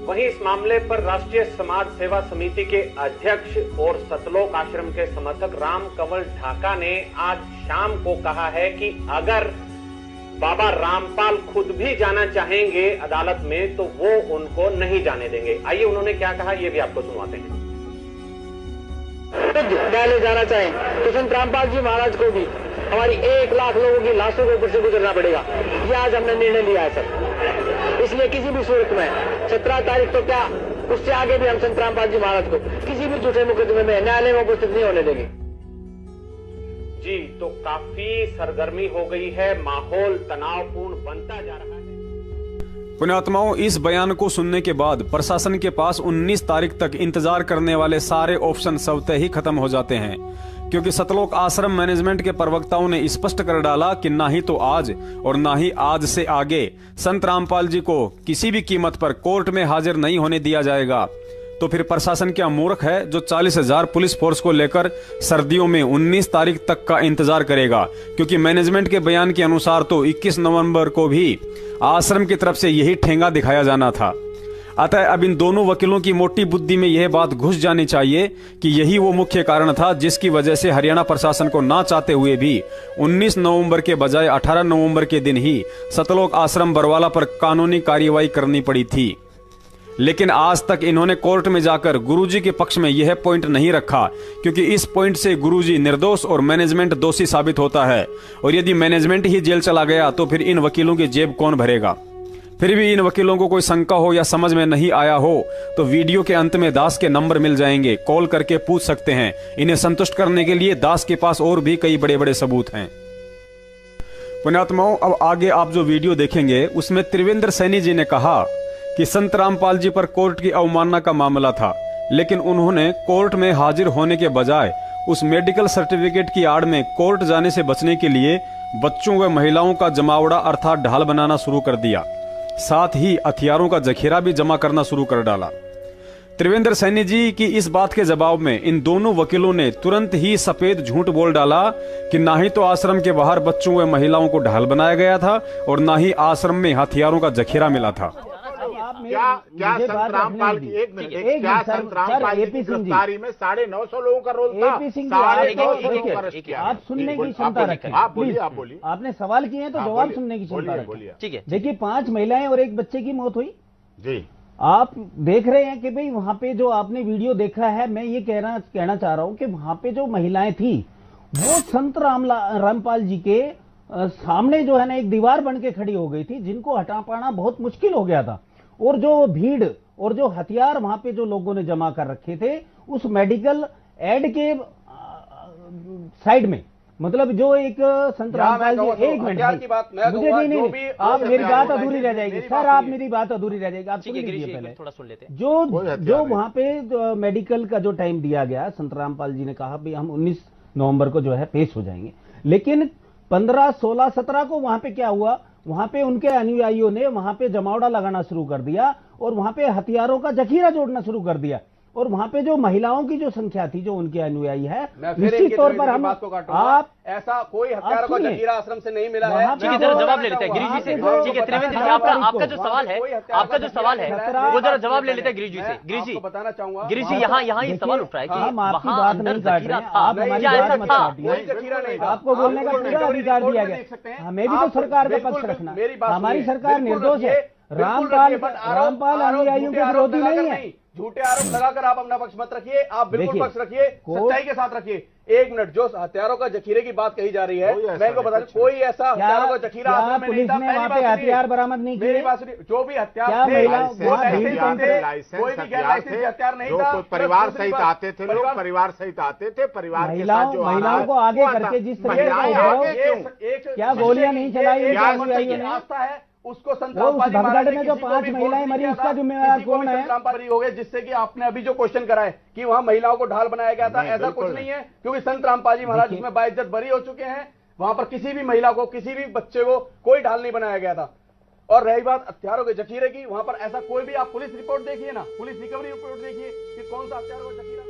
वहीं इस मामले पर राष्ट्रीय समाज सेवा समिति के अध्यक्ष और सतलोक आश्रम के समर्थक राम कंवल ढाका ने आज शाम को कहा है कि अगर बाबा रामपाल खुद भी जाना चाहेंगे अदालत में तो वो उनको नहीं जाने देंगे। आइए उन्होंने क्या कहा ये भी आपको सुनवाते हैं। न्यायालय जाना चाहें तो संत रामपाल जी महाराज को भी हमारी 1 लाख लोगों की लाशों के ऊपर से गुजरना पड़ेगा, ये आज हमने निर्णय लिया है सर। इसलिए किसी भी सूरत में 17 तारीख तो क्या, उससे आगे भी हम संत रामपाल जी महाराज को किसी भी झूठे मुकदमे में न्यायालय में उपस्थित नहीं होने देंगे। जी, तो काफी सरगर्मी हो गई है, माहौल तनावपूर्ण बनता जा रहा है। पुण्यात्माओं, इस बयान को सुनने के बाद प्रशासन के पास 19 तारीख तक इंतजार करने वाले सारे ऑप्शन स्वतः ही खत्म हो जाते हैं, क्योंकि सतलोक आश्रम मैनेजमेंट के प्रवक्ताओं ने स्पष्ट कर डाला कि ना ही तो आज और ना ही आज से आगे संत रामपाल जी को किसी भी कीमत पर कोर्ट में हाजिर नहीं होने दिया जाएगा। तो फिर प्रशासन क्या मूर्ख है जो 40,000 पुलिस फोर्स को लेकर सर्दियों में 19 तारीख तक का इंतजार करेगा, क्योंकि मैनेजमेंट के बयान के अनुसार तो 21 नवंबर को भी आश्रम की तरफ से यही ठेंगा दिखाया जाना था। अतः अब इन दोनों वकीलों की मोटी बुद्धि में यह बात घुस जानी चाहिए कि यही वो मुख्य कारण था जिसकी वजह से हरियाणा प्रशासन को ना चाहते हुए भी 19 नवंबर के बजाय 18 नवंबर के दिन ही सतलोक आश्रम बरवाला पर कानूनी कार्रवाई करनी पड़ी थी। लेकिन आज तक इन्होंने कोर्ट में जाकर गुरुजी के पक्ष में यह पॉइंट नहीं रखा, क्योंकि इस पॉइंट से गुरुजी निर्दोष और मैनेजमेंट दोषी साबित होता है, और यदि मैनेजमेंट ही जेल चला गया तो फिर इन वकीलों की जेब कौन भरेगा। फिर भी इन वकीलों को कोई शंका हो या समझ में नहीं आया हो तो वीडियो के अंत में दास के नंबर मिल जाएंगे, कॉल करके पूछ सकते हैं। इन्हें संतुष्ट करने के लिए दास के पास और भी कई बड़े बड़े सबूत हैं। पुण्यात्माओं, अब आगे आप जो वीडियो देखेंगे उसमें त्रिवेंद्र सैनी जी ने कहा कि संत रामपाल जी पर कोर्ट की अवमानना का मामला था, लेकिन उन्होंने कोर्ट में हाजिर होने के बजाय उस मेडिकल सर्टिफिकेट की आड़ में कोर्ट जाने से बचने के लिए बच्चों व महिलाओं का जमावड़ा अर्थात ढाल बनाना शुरू कर दिया। साथ ही हथियारों का जखीरा भी जमा करना शुरू कर डाला। त्रिवेंद्र सैनी जी की इस बात के जवाब में इन दोनों वकीलों ने तुरंत ही सफेद झूठ बोल डाला कि ना ही तो आश्रम के बाहर बच्चों व महिलाओं को ढाल बनाया गया था और ना ही आश्रम में हथियारों का जखीरा मिला था। क्या संत रामपाल की एक मिनट क्या संत रामपाल की गिरफ्तारी में 950 लोगों का रोल था? 950 लोगों का अरेस्ट किया। आप सुनने की क्षमता रखें। आप बोलिए। आपने सवाल किए हैं तो जवाब सुनने की क्षमता रखें। ठीक है। देखिए, 5 महिलाएं और एक बच्चे की मौत हुई जी। आप देख रहे हैं कि भाई वहां पे जो आपने वीडियो देखा है, मैं ये कहना चाह रहा हूं कि वहां पे जो महिलाएं थी वो संत रामपाल जी के सामने जो है ना एक दीवार बन के खड़ी हो गई थी, जिनको हटा पाना बहुत मुश्किल हो गया था। और जो भीड़ और जो हथियार वहां पे जो लोगों ने जमा कर रखे थे उस मेडिकल एड के साइड में, मतलब जो एक संत रामपाल जी, एक मिनट मुझे नहीं, आप मेरी बात अधूरी रह जाएगी सर, आप मेरी बात अधूरी रह जाएगी। आप सुन लीजिए पहले, थोड़ा सुन लेते हैं। जो वहां पे मेडिकल का जो टाइम दिया गया, संत रामपाल जी ने कहा भाई हम 19 नवंबर को जो है पेश हो जाएंगे, लेकिन 15, 16, 17 को वहां पे क्या हुआ, वहां पे उनके अनुयायियों ने वहां पे जमावड़ा लगाना शुरू कर दिया और वहां पे हथियारों का जखीरा जोड़ना शुरू कर दिया। और वहां पे जो महिलाओं की जो संख्या थी जो उनके अनुयायी है, निश्चित तौर पर हम आप ऐसा कोई हथियारों का जखीरा आश्रम से नहीं मिला है। ठीक है, जरा जवाब ले लेते हैं गिरीश जी से। ठीक है त्रिवेंद्र जी, आपका जो सवाल है वो जरा जवाब ले लेते हैं गिरीश जी से। गिरीश जी बताना चाहूंगा, गिरीश जी यहाँ ये सवाल उठ रहा है कि वहाँ अंदर जखीरा था, आपको बोलने का पूरा अधिकार दिया गया, हमें भी तो सरकार का पक्ष रखना, हमारी सरकार निर्दोष है। रामपाल अनुयायियों के विरोधी नहीं है। झूठे आरोप लगाकर आप अपना पक्ष मत रखिए, आप बिल्कुल पक्ष रखिए, सच्चाई के साथ रखिए। एक मिनट, जो हथियारों का जखीरे की बात कही जा रही है, मैं को बता दूं कोई ऐसा हथियारों का जखीरा आश्रम में नहीं था। पहली बात हथियार बरामद नहीं किए, मेरी बात सुनिए, जो भी हथियार थे कोई भी गैर लाइसेंसी हथियार नहीं था। परिवार सहित आते थे लोग, परिवार सहित आते थे, परिवार के साथ जो महिलाओं को आगे करके जिस तरीके क्या गोलियां नहीं चलाई आस्था है उसको संत रामपाल जी में जो 5 महिलाएं मरी उसका जिम्मेदार कौन है? रामपाल हो गए, जिससे कि आपने अभी जो क्वेश्चन करा है कि वहां महिलाओं को ढाल बनाया गया था, ऐसा कुछ नहीं है, क्योंकि संत रामपाल जी महाराज उसमें बाइज्जत बरी हो चुके हैं। वहां पर किसी भी महिला को, किसी भी बच्चे को कोई ढाल नहीं बनाया गया था। और रही बात हथियारों के जखीरे की, वहां पर ऐसा कोई भी, आप पुलिस रिपोर्ट देखिए ना, पुलिस रिकवरी रिपोर्ट देखिए कि कौन सा हथियारों का जखीरा।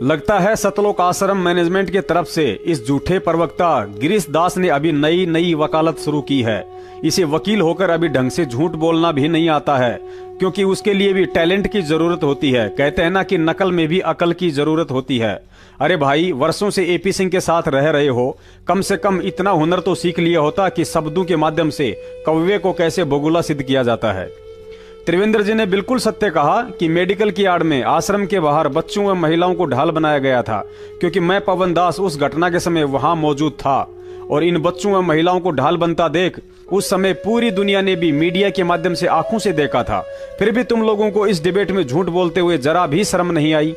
लगता है सतलोक आश्रम मैनेजमेंट की तरफ से इस झूठे प्रवक्ता गिरीश दास ने अभी नई वकालत शुरू की है। इसे वकील होकर अभी ढंग से झूठ बोलना भी नहीं आता है, क्योंकि उसके लिए भी टैलेंट की जरूरत होती है। कहते हैं ना कि नकल में भी अकल की जरूरत होती है। अरे भाई, वर्षों से एपी सिंह के साथ रह रहे हो, कम से कम इतना हुनर तो सीख लिया होता कि शब्दों के माध्यम से कौवे को कैसे बगुला सिद्ध किया जाता है। त्रिवेंद्र जी ने बिल्कुल सत्य कहा कि मेडिकल की आड़ में आश्रम के बाहर बच्चों व महिलाओं को ढाल बनाया गया था, क्योंकि मैं पवन दास उस घटना के समय वहां मौजूद था और इन बच्चों व महिलाओं को ढाल बनता देख उस समय पूरी दुनिया ने भी मीडिया के माध्यम से आंखों से देखा था। फिर भी तुम लोगों को इस डिबेट में झूठ बोलते हुए जरा भी शर्म नहीं आई।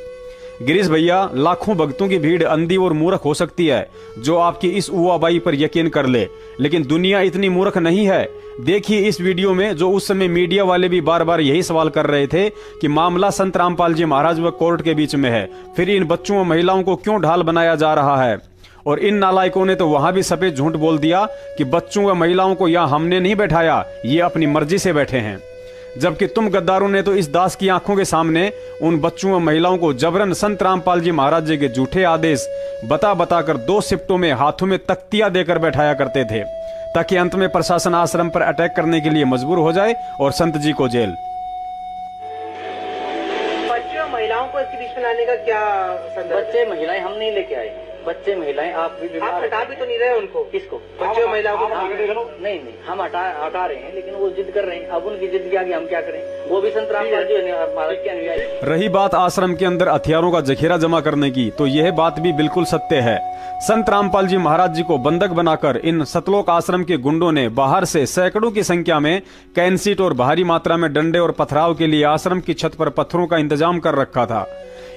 गिरीश भैया, लाखों भक्तों की भीड़ अंधी और मूर्ख हो सकती है जो आपकी इस उवाबाई पर यकीन कर ले, लेकिन दुनिया इतनी मूर्ख नहीं है। देखिए इस वीडियो में जो उस समय मीडिया वाले भी बार बार यही सवाल कर रहे थे कि मामला संत रामपाल जी महाराज व कोर्ट के बीच में है, फिर इन बच्चों व महिलाओं को क्यों ढाल बनाया जा रहा है। और इन नालायकों ने तो वहां भी सफेद झूठ बोल दिया कि बच्चों व महिलाओं को यहां हमने नहीं बैठाया, ये अपनी मर्जी से बैठे हैं। जबकि तुम गद्दारों ने तो इस दास की आंखों के सामने उन बच्चों व महिलाओं को जबरन संत रामपाल जी महाराज जी के झूठे आदेश बता कर 2 शिफ्टों में हाथों में तख्तियां देकर बैठाया करते थे, ताकि अंत में प्रशासन आश्रम पर अटैक करने के लिए मजबूर हो जाए और संत जी को जेल। बच्चे और महिलाओं को इसके बीच में लाने का क्या संदर्भ? बच्चे महिलाएं हम नहीं लेके आए, बच्चे महिलाएं आप भी बीमार, आप हटा भी तो नहीं रहे उनको? किसको? बच्चे महिलाओं को नहीं, हम हटा रहे हैं, लेकिन वो जिद कर रहे हैं। अब उनकी जिद के आगे हम क्या करें? वो भी संत रामपाल जी महाराज के अनुयायी। रही बात आश्रम के अंदर हथियारों का जखीरा जमा करने की, तो यह बात भी बिल्कुल सत्य है। संत रामपाल जी महाराज जी को बंधक बनाकर इन सतलोक आश्रम के गुंडों ने बाहर से सैकड़ों की संख्या में कैंसीट और भारी मात्रा में डंडे और पथराव के लिए आश्रम की छत पर पत्थरों का इंतजाम कर रखा था।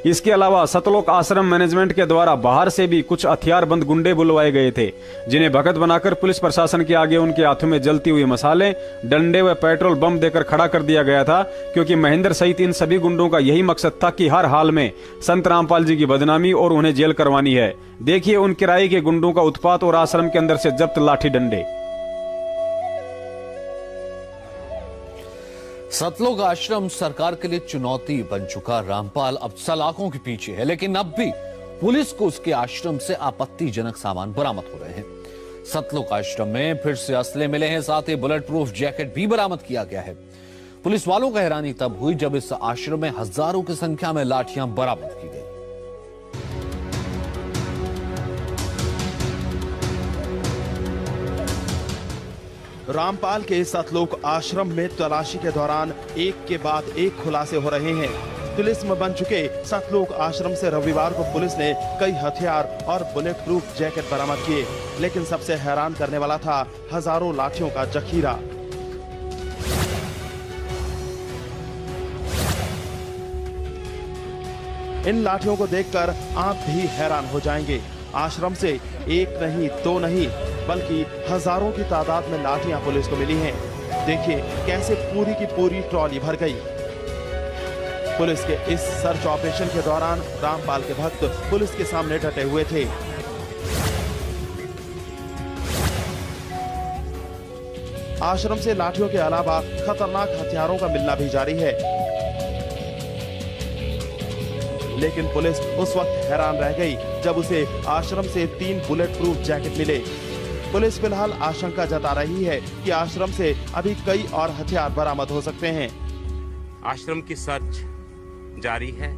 इसके अलावा सतलोक आश्रम मैनेजमेंट के द्वारा बाहर से भी कुछ हथियारबंद गुंडे बुलवाए गए थे, जिन्हें भगत बनाकर पुलिस प्रशासन के आगे उनके हाथों में जलती हुई मसाले, डंडे व पेट्रोल बम देकर खड़ा कर दिया गया था, क्योंकि महेंद्र सहित इन सभी गुंडों का यही मकसद था कि हर हाल में संत रामपाल जी की बदनामी और उन्हें जेल करवानी है। देखिए उन किराए के गुंडों का उत्पात और आश्रम के अंदर से जब्त लाठी डंडे। सतलोक आश्रम सरकार के लिए चुनौती बन चुका। रामपाल अब सलाखों के पीछे है, लेकिन अब भी पुलिस को उसके आश्रम से आपत्तिजनक सामान बरामद हो रहे हैं। सतलोक आश्रम में फिर से असले मिले हैं, साथ ही बुलेट प्रूफ जैकेट भी बरामद किया गया है। पुलिस वालों को हैरानी तब हुई जब इस आश्रम में हजारों की संख्या में लाठियां बरामद की गई। रामपाल के सतलोक आश्रम में तलाशी के दौरान एक के बाद एक खुलासे हो रहे हैं। तिलिस्म बन चुके सतलोक आश्रम से रविवार को पुलिस ने कई हथियार और बुलेट प्रूफ जैकेट बरामद किए, लेकिन सबसे हैरान करने वाला था हजारों लाठियों का जखीरा। इन लाठियों को देखकर आप भी हैरान हो जाएंगे। आश्रम से एक नहीं, दो नहीं, बल्कि हजारों की तादाद में लाठियां पुलिस को मिली हैं। देखिए कैसे पूरी की पूरी ट्रॉली भर गई। पुलिस के इस सर्च ऑपरेशन के दौरान रामपाल के भक्त पुलिस के सामने डटे हुए थे। आश्रम से लाठियों के अलावा खतरनाक हथियारों का मिलना भी जारी है, लेकिन पुलिस उस वक्त हैरान रह गई जब उसे आश्रम से 3 बुलेट प्रूफ जैकेट मिले। पुलिस फिलहाल आशंका जता रही है कि आश्रम से अभी कई और हथियार बरामद हो सकते हैं। आश्रम की सर्च जारी है,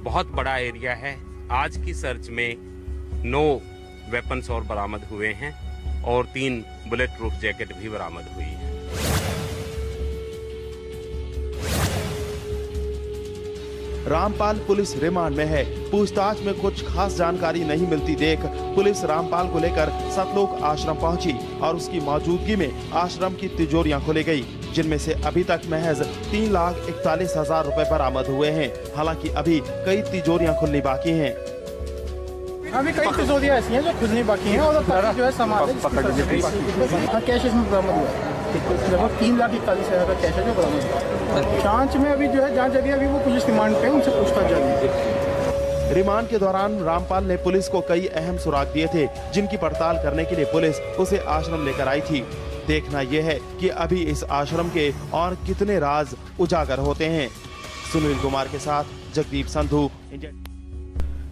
बहुत बड़ा एरिया है। आज की सर्च में 9 वेपन्स और बरामद हुए हैं और 3 बुलेट प्रूफ जैकेट भी बरामद हुई है। रामपाल पुलिस रिमांड में है। पूछताछ में कुछ खास जानकारी नहीं मिलती देख पुलिस रामपाल को लेकर सतलोक आश्रम पहुंची और उसकी मौजूदगी में आश्रम की तिजोरियां खोली गई, जिनमें से अभी तक महज 3,41,000 रुपए बरामद हुए हैं। हालांकि अभी कई तिजोरियां खुलनी बाकी हैं। अभी कई तिजोरियां ऐसी हैं जो खुलनी बाकी हैं और जो है सामान कैश इसमें बरामद हुआ है। लगभग 3,41,000 का कैश है जो बरामद हुआ। जांच में अभी जो है जांच अभी वो पुलिस रिमांड पे उनसे पूछताछ जारी है। रिमांड के दौरान रामपाल ने पुलिस को कई अहम सुराग दिए थे, जिनकी पड़ताल करने के लिए पुलिस उसे आश्रम लेकर आई थी। देखना यह है कि अभी इस आश्रम के और कितने राज उजागर होते हैं। सुनील कुमार के साथ जगदीप संधू।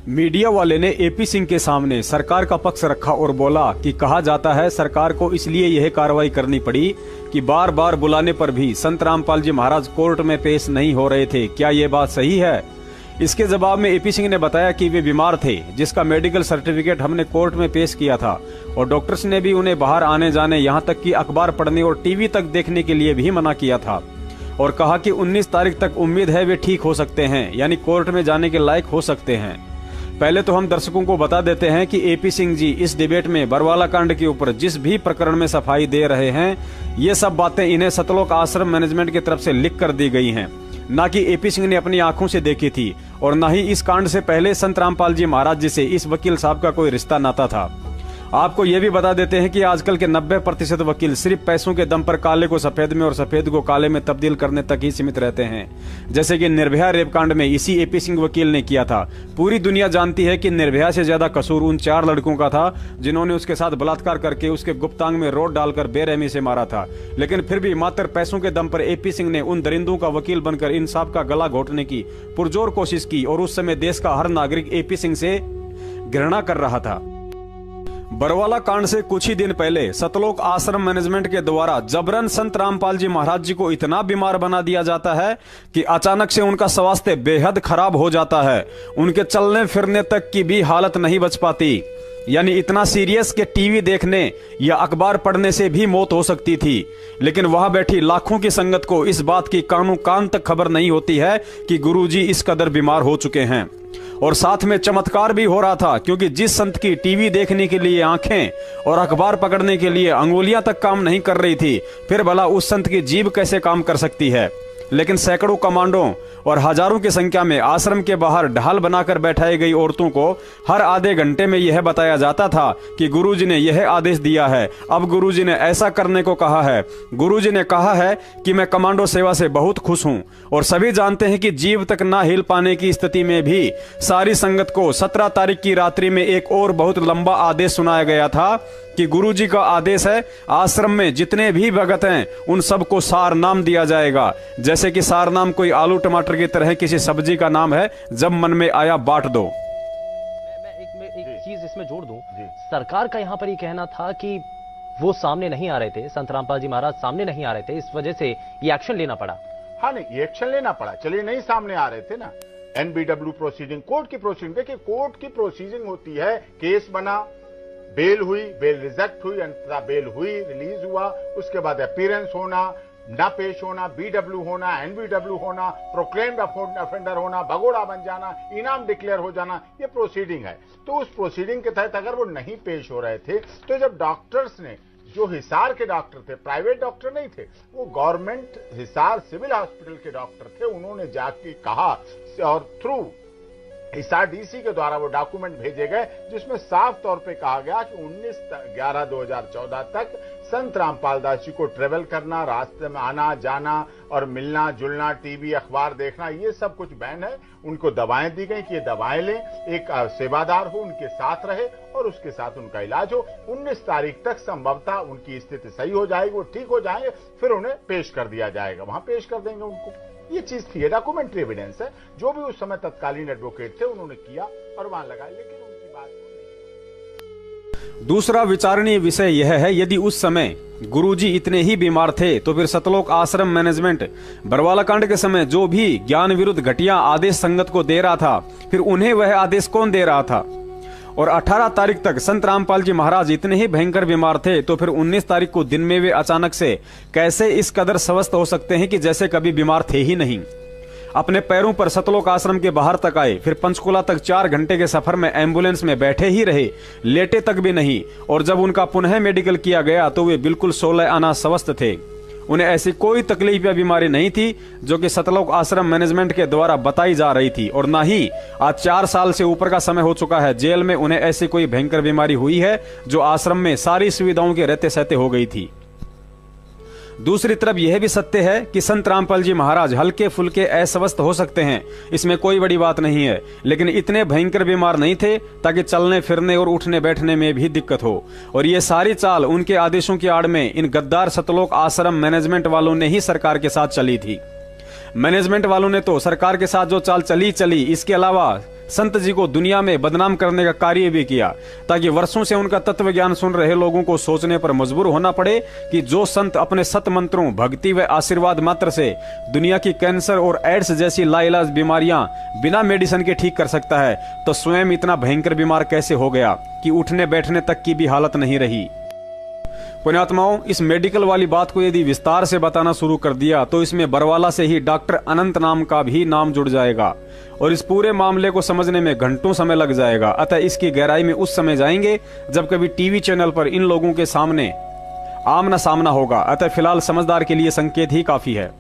मीडिया वाले ने एपी सिंह के सामने सरकार का पक्ष रखा और बोला कि कहा जाता है सरकार को इसलिए यह कार्रवाई करनी पड़ी कि बार बार बुलाने पर भी संत रामपाल जी महाराज कोर्ट में पेश नहीं हो रहे थे। क्या ये बात सही है? इसके जवाब में एपी सिंह ने बताया कि वे बीमार थे, जिसका मेडिकल सर्टिफिकेट हमने कोर्ट में पेश किया था और डॉक्टर्स ने भी उन्हें बाहर आने जाने, यहाँ तक कि अखबार पढ़ने और टीवी तक देखने के लिए भी मना किया था और कहा कि 19 तारीख तक उम्मीद है वे ठीक हो सकते हैं, यानी कोर्ट में जाने के लायक हो सकते हैं। पहले तो हम दर्शकों को बता देते हैं कि एपी सिंह जी इस डिबेट में बरवाला कांड के ऊपर जिस भी प्रकरण में सफाई दे रहे हैं, ये सब बातें इन्हें सतलोक आश्रम मैनेजमेंट की तरफ से लिख कर दी गई हैं, ना कि एपी सिंह ने अपनी आंखों से देखी थी और न ही इस कांड से पहले संत रामपाल जी महाराज जी से इस वकील साहब का कोई रिश्ता नाता था। आपको ये भी बता देते हैं कि आजकल के 90% वकील सिर्फ पैसों के दम पर काले को सफेद में और सफेद को काले में तब्दील करने तक ही सीमित रहते हैं, जैसे कि निर्भया रेप कांड में इसी एपी सिंह वकील ने किया था। पूरी दुनिया जानती है कि निर्भया से ज्यादा कसूर उन 4 लड़कों का था जिन्होंने उसके साथ बलात्कार करके उसके गुप्तांग में रोड डालकर बेरहमी से मारा था, लेकिन फिर भी मात्र पैसों के दम पर एपी सिंह ने उन दरिंदों का वकील बनकर इंसाफ का गला घोटने की पुरजोर कोशिश की और उस समय देश का हर नागरिक एपी सिंह से घृणा कर रहा था। बरवाला कांड से कुछ ही दिन पहले सतलोक आश्रम मैनेजमेंट के द्वारा जबरन संत रामपाल जी महाराज जी को इतना बीमार बना दिया जाता है कि अचानक से उनका स्वास्थ्य बेहद खराब हो जाता है। उनके चलने फिरने तक की भी हालत नहीं बच पाती, यानी इतना सीरियस कि टीवी देखने या अखबार पढ़ने से भी मौत हो सकती थी। लेकिन वहां बैठी लाखों की संगत को इस बात की कानों कान तक खबर नहीं होती है कि गुरुजी इस कदर बीमार हो चुके हैं। और साथ में चमत्कार भी हो रहा था, क्योंकि जिस संत की टीवी देखने के लिए आंखें और अखबार पकड़ने के लिए अंगुलियां तक काम नहीं कर रही थी, फिर भला उस संत की जीभ कैसे काम कर सकती है। लेकिन सैकड़ों कमांडों और हजारों की संख्या में आश्रम के बाहर ढाल बनाकर बैठाई गई औरतों को हर आधे घंटे में यह बताया जाता था कि गुरुजी ने यह आदेश दिया है, अब गुरुजी ने ऐसा करने को कहा है। गुरुजी ने कहा है कि मैं कमांडो सेवा से बहुत खुश हूं। और सभी जानते हैं कि जीव तक ना हिल पाने की स्थिति में भी सारी संगत को 17 तारीख की रात्रि में एक और बहुत लंबा आदेश सुनाया गया था कि गुरुजी का आदेश है, आश्रम में जितने भी भगत हैं उन सबको सार नाम दिया जाएगा। जैसे कि सार नाम कोई आलू टमाटर की तरह किसी सब्जी का नाम है, जब मन में आया बांट दो। मैं एक चीज इसमें जोड़ दूं, सरकार का यहाँ पर ये कहना था कि वो सामने नहीं आ रहे थे, संत रामपाल जी महाराज सामने नहीं आ रहे थे, इस वजह से ये एक्शन लेना पड़ा। हाँ नहीं, ये एक्शन लेना पड़ा, चलिए नहीं सामने आ रहे थे ना। NBW प्रोसीडिंग, कोर्ट की प्रोसीडिंग, देखिए कोर्ट की प्रोसीडिंग होती है, केस बना, बेल हुई, बेल रिजेक्ट हुई, अंततः बेल हुई, रिलीज हुआ, उसके बाद अपीयरेंस होना, ना पेश होना, BW होना, NBW होना, प्रोक्लेम्ड ऑफेंडर होना, भगोड़ा बन जाना, इनाम डिक्लेयर हो जाना, ये प्रोसीडिंग है। तो उस प्रोसीडिंग के तहत अगर वो नहीं पेश हो रहे थे, तो जब डॉक्टर्स ने, जो हिसार के डॉक्टर थे, प्राइवेट डॉक्टर नहीं थे, वो गवर्नमेंट हिसार सिविल हॉस्पिटल के डॉक्टर थे, उन्होंने जाके कहा और थ्रू हिसार DC के द्वारा वो डॉक्यूमेंट भेजे गए जिसमें साफ तौर पे कहा गया कि 19/11/2014 तक संत रामपाल दास जी को ट्रेवल करना, रास्ते में आना जाना और मिलना जुलना, टीवी अखबार देखना, ये सब कुछ बैन है। उनको दवाएं दी गई कि ये दवाएं लें, एक सेवादार हो उनके साथ रहे और उसके साथ उनका इलाज हो। 19 तारीख तक संभवतः उनकी स्थिति सही हो जाएगी, वो ठीक हो जाएंगे, फिर उन्हें पेश कर दिया जाएगा, वहां पेश कर देंगे उनको। ये चीज थी, डॉक्यूमेंट्री एविडेंस है, जो भी उस समय तत्कालीन एडवोकेट थे उन्होंने किया और वहां लगाया, लेकिन उनकी बात नहीं। दूसरा विचारणीय विषय यह है, यदि उस समय गुरुजी इतने ही बीमार थे तो फिर सतलोक आश्रम मैनेजमेंट बरवाला कांड के समय जो भी ज्ञान विरुद्ध घटिया आदेश संगत को दे रहा था, फिर उन्हें वह आदेश कौन दे रहा था। और 18 तारीख तक संत रामपाल जी महाराज इतने ही भयंकर बीमार थे, तो फिर 19 तारीख को दिन में वे अचानक से कैसे इस कदर स्वस्थ हो सकते हैं कि जैसे कभी बीमार थे ही नहीं। अपने पैरों पर सतलोक आश्रम के बाहर तक आए, फिर पंचकुला तक 4 घंटे के सफर में एम्बुलेंस में बैठे ही रहे, लेटे तक भी नहीं। और जब उनका पुनः मेडिकल किया गया तो वे बिल्कुल 16 आना स्वस्थ थे। उन्हें ऐसी कोई तकलीफ या बीमारी नहीं थी जो कि सतलोक आश्रम मैनेजमेंट के द्वारा बताई जा रही थी। और ना ही आज 4 साल से ऊपर का समय हो चुका है, जेल में उन्हें ऐसी कोई भयंकर बीमारी हुई है जो आश्रम में सारी सुविधाओं के रहते सहते हो गई थी। दूसरी तरफ यह भी सत्य है कि संत रामपाल जी महाराज हल्के फुल्के अस्वस्थ हो सकते हैं, इसमें कोई बड़ी बात नहीं है, लेकिन इतने भयंकर बीमार नहीं थे ताकि चलने फिरने और उठने बैठने में भी दिक्कत हो। और ये सारी चाल उनके आदेशों की आड़ में इन गद्दार सतलोक आश्रम मैनेजमेंट वालों ने ही सरकार के साथ चली थी। मैनेजमेंट वालों ने तो सरकार के साथ जो चाल चली, इसके अलावा संत जी को दुनिया में बदनाम करने का कार्य भी किया, ताकि वर्षों से उनका तत्व ज्ञान सुन रहे लोगों को सोचने पर मजबूर होना पड़े कि जो संत अपने सत मंत्रों, भक्ति व आशीर्वाद मात्र से दुनिया की कैंसर और एड्स जैसी लाइलाज बीमारियां बिना मेडिसिन के ठीक कर सकता है, तो स्वयं इतना भयंकर बीमार कैसे हो गया कि उठने बैठने तक की भी हालत नहीं रही। पुण्यात्माओं, इस मेडिकल वाली बात को यदि विस्तार से बताना शुरू कर दिया तो इसमें बरवाला से ही डॉक्टर अनंत नाम का भी नाम जुड़ जाएगा और इस पूरे मामले को समझने में घंटों समय लग जाएगा। अतः इसकी गहराई में उस समय जाएंगे जब कभी टीवी चैनल पर इन लोगों के सामने आमना सामना होगा। अतः फिलहाल समझदार के लिए संकेत ही काफी है।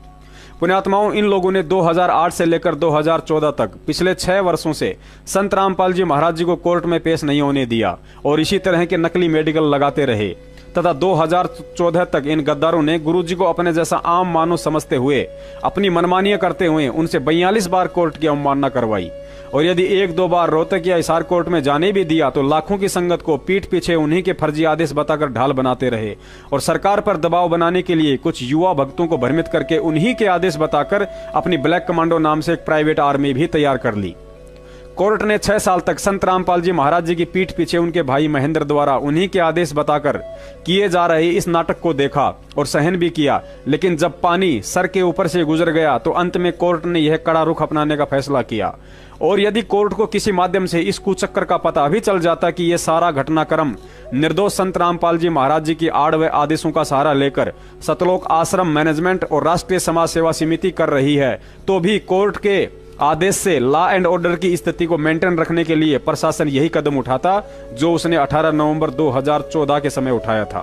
पुण्यात्माओं, इन लोगों ने 2008 से लेकर 2014 तक पिछले 6 वर्षों से संत रामपाल जी महाराज जी को कोर्ट में पेश नहीं होने दिया और इसी तरह के नकली मेडिकल लगाते रहे तथा 2014 तक इन गद्दारों ने गुरुजी को अपने जैसा आम मानव समझते हुए अपनी मनमानियां करते हुए उनसे 42 बार कोर्ट की अवमानना करवाई। और यदि 1-2 बार रोहतक या हिसार कोर्ट में जाने भी दिया तो लाखों की संगत को पीठ पीछे उन्हीं के फर्जी आदेश बताकर ढाल बनाते रहे और सरकार पर दबाव बनाने के लिए कुछ युवा भक्तों को भ्रमित करके उन्हीं के आदेश बताकर अपनी ब्लैक कमांडो नाम से एक प्राइवेट आर्मी भी तैयार कर ली। कोर्ट ने 6 साल तक संत रामपाल जी महाराज जी की पीठ पीछे उनके भाई महेंद्र द्वारा उन्हीं के आदेश बताकर किए जा रहे इस नाटक को देखा और सहन भी किया, लेकिन जब पानी सर के ऊपर से गुजर गया तो अंत में कोर्ट ने यह कड़ा रुख अपनाने का फैसला किया। और यदि कोर्ट को किसी माध्यम से इस कुचक्कर का पता भी चल जाता कि यह सारा घटनाक्रम निर्दोष संत रामपाल जी महाराज जी की आड़ व आदेशों का सहारा लेकर सतलोक आश्रम मैनेजमेंट और राष्ट्रीय समाज सेवा समिति कर रही है, तो भी कोर्ट के आदेश से लॉ एंड ऑर्डर की स्थिति को मेंटेन रखने के लिए प्रशासन यही कदम उठाता जो उसने 18 नवंबर 2014 के समय उठाया था।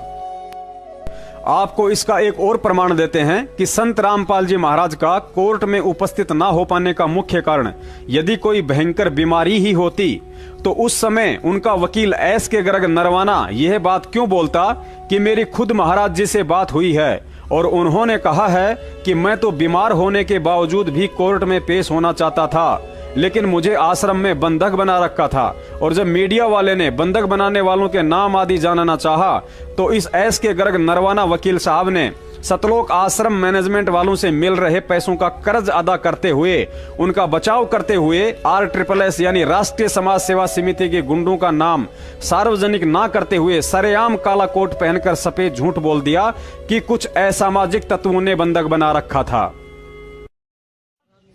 आपको इसका एक और प्रमाण देते हैं कि संत रामपाल जी महाराज का कोर्ट में उपस्थित न हो पाने का मुख्य कारण यदि कोई भयंकर बीमारी ही होती तो उस समय उनका वकील एस के गर्ग नरवाना यह बात क्यों बोलता कि मेरी खुद महाराज जी से बात हुई है और उन्होंने कहा है कि मैं तो बीमार होने के बावजूद भी कोर्ट में पेश होना चाहता था, लेकिन मुझे आश्रम में बंधक बना रखा था। और जब मीडिया वाले ने बंधक बनाने वालों के नाम आदि जानना चाहा तो इस एस के गर्ग नरवाना वकील साहब ने सतलोक आश्रम मैनेजमेंट वालों से मिल रहे पैसों का कर्ज अदा करते हुए उनका बचाव करते हुए RSSS यानी राष्ट्रीय समाज सेवा समिति के गुंडों का नाम सार्वजनिक ना करते हुए सरेआम काला कोट पहनकर सफेद झूठ बोल दिया कि कुछ असामाजिक तत्वों ने बंधक बना रखा था।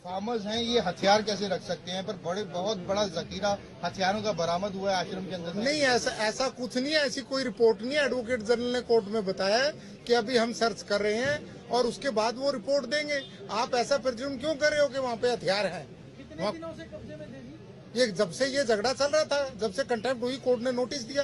फार्मर्स हैं, ये हथियार कैसे रख सकते हैं? पर बहुत बड़ा जखीरा हथियारों का बरामद हुआ है आश्रम के अंदर। नहीं, ऐसा कुछ नहीं है, ऐसी कोई रिपोर्ट नहीं है। एडवोकेट जनरल ने कोर्ट में बताया है कि अभी हम सर्च कर रहे हैं और उसके बाद वो रिपोर्ट देंगे। आप ऐसा प्रिज्यूम क्यों कर रहे हो कि वहाँ पे हथियार है? ये जब से ये झगड़ा चल रहा था, जब से कंटेम्प्ट हुई, कोर्ट ने नोटिस दिया,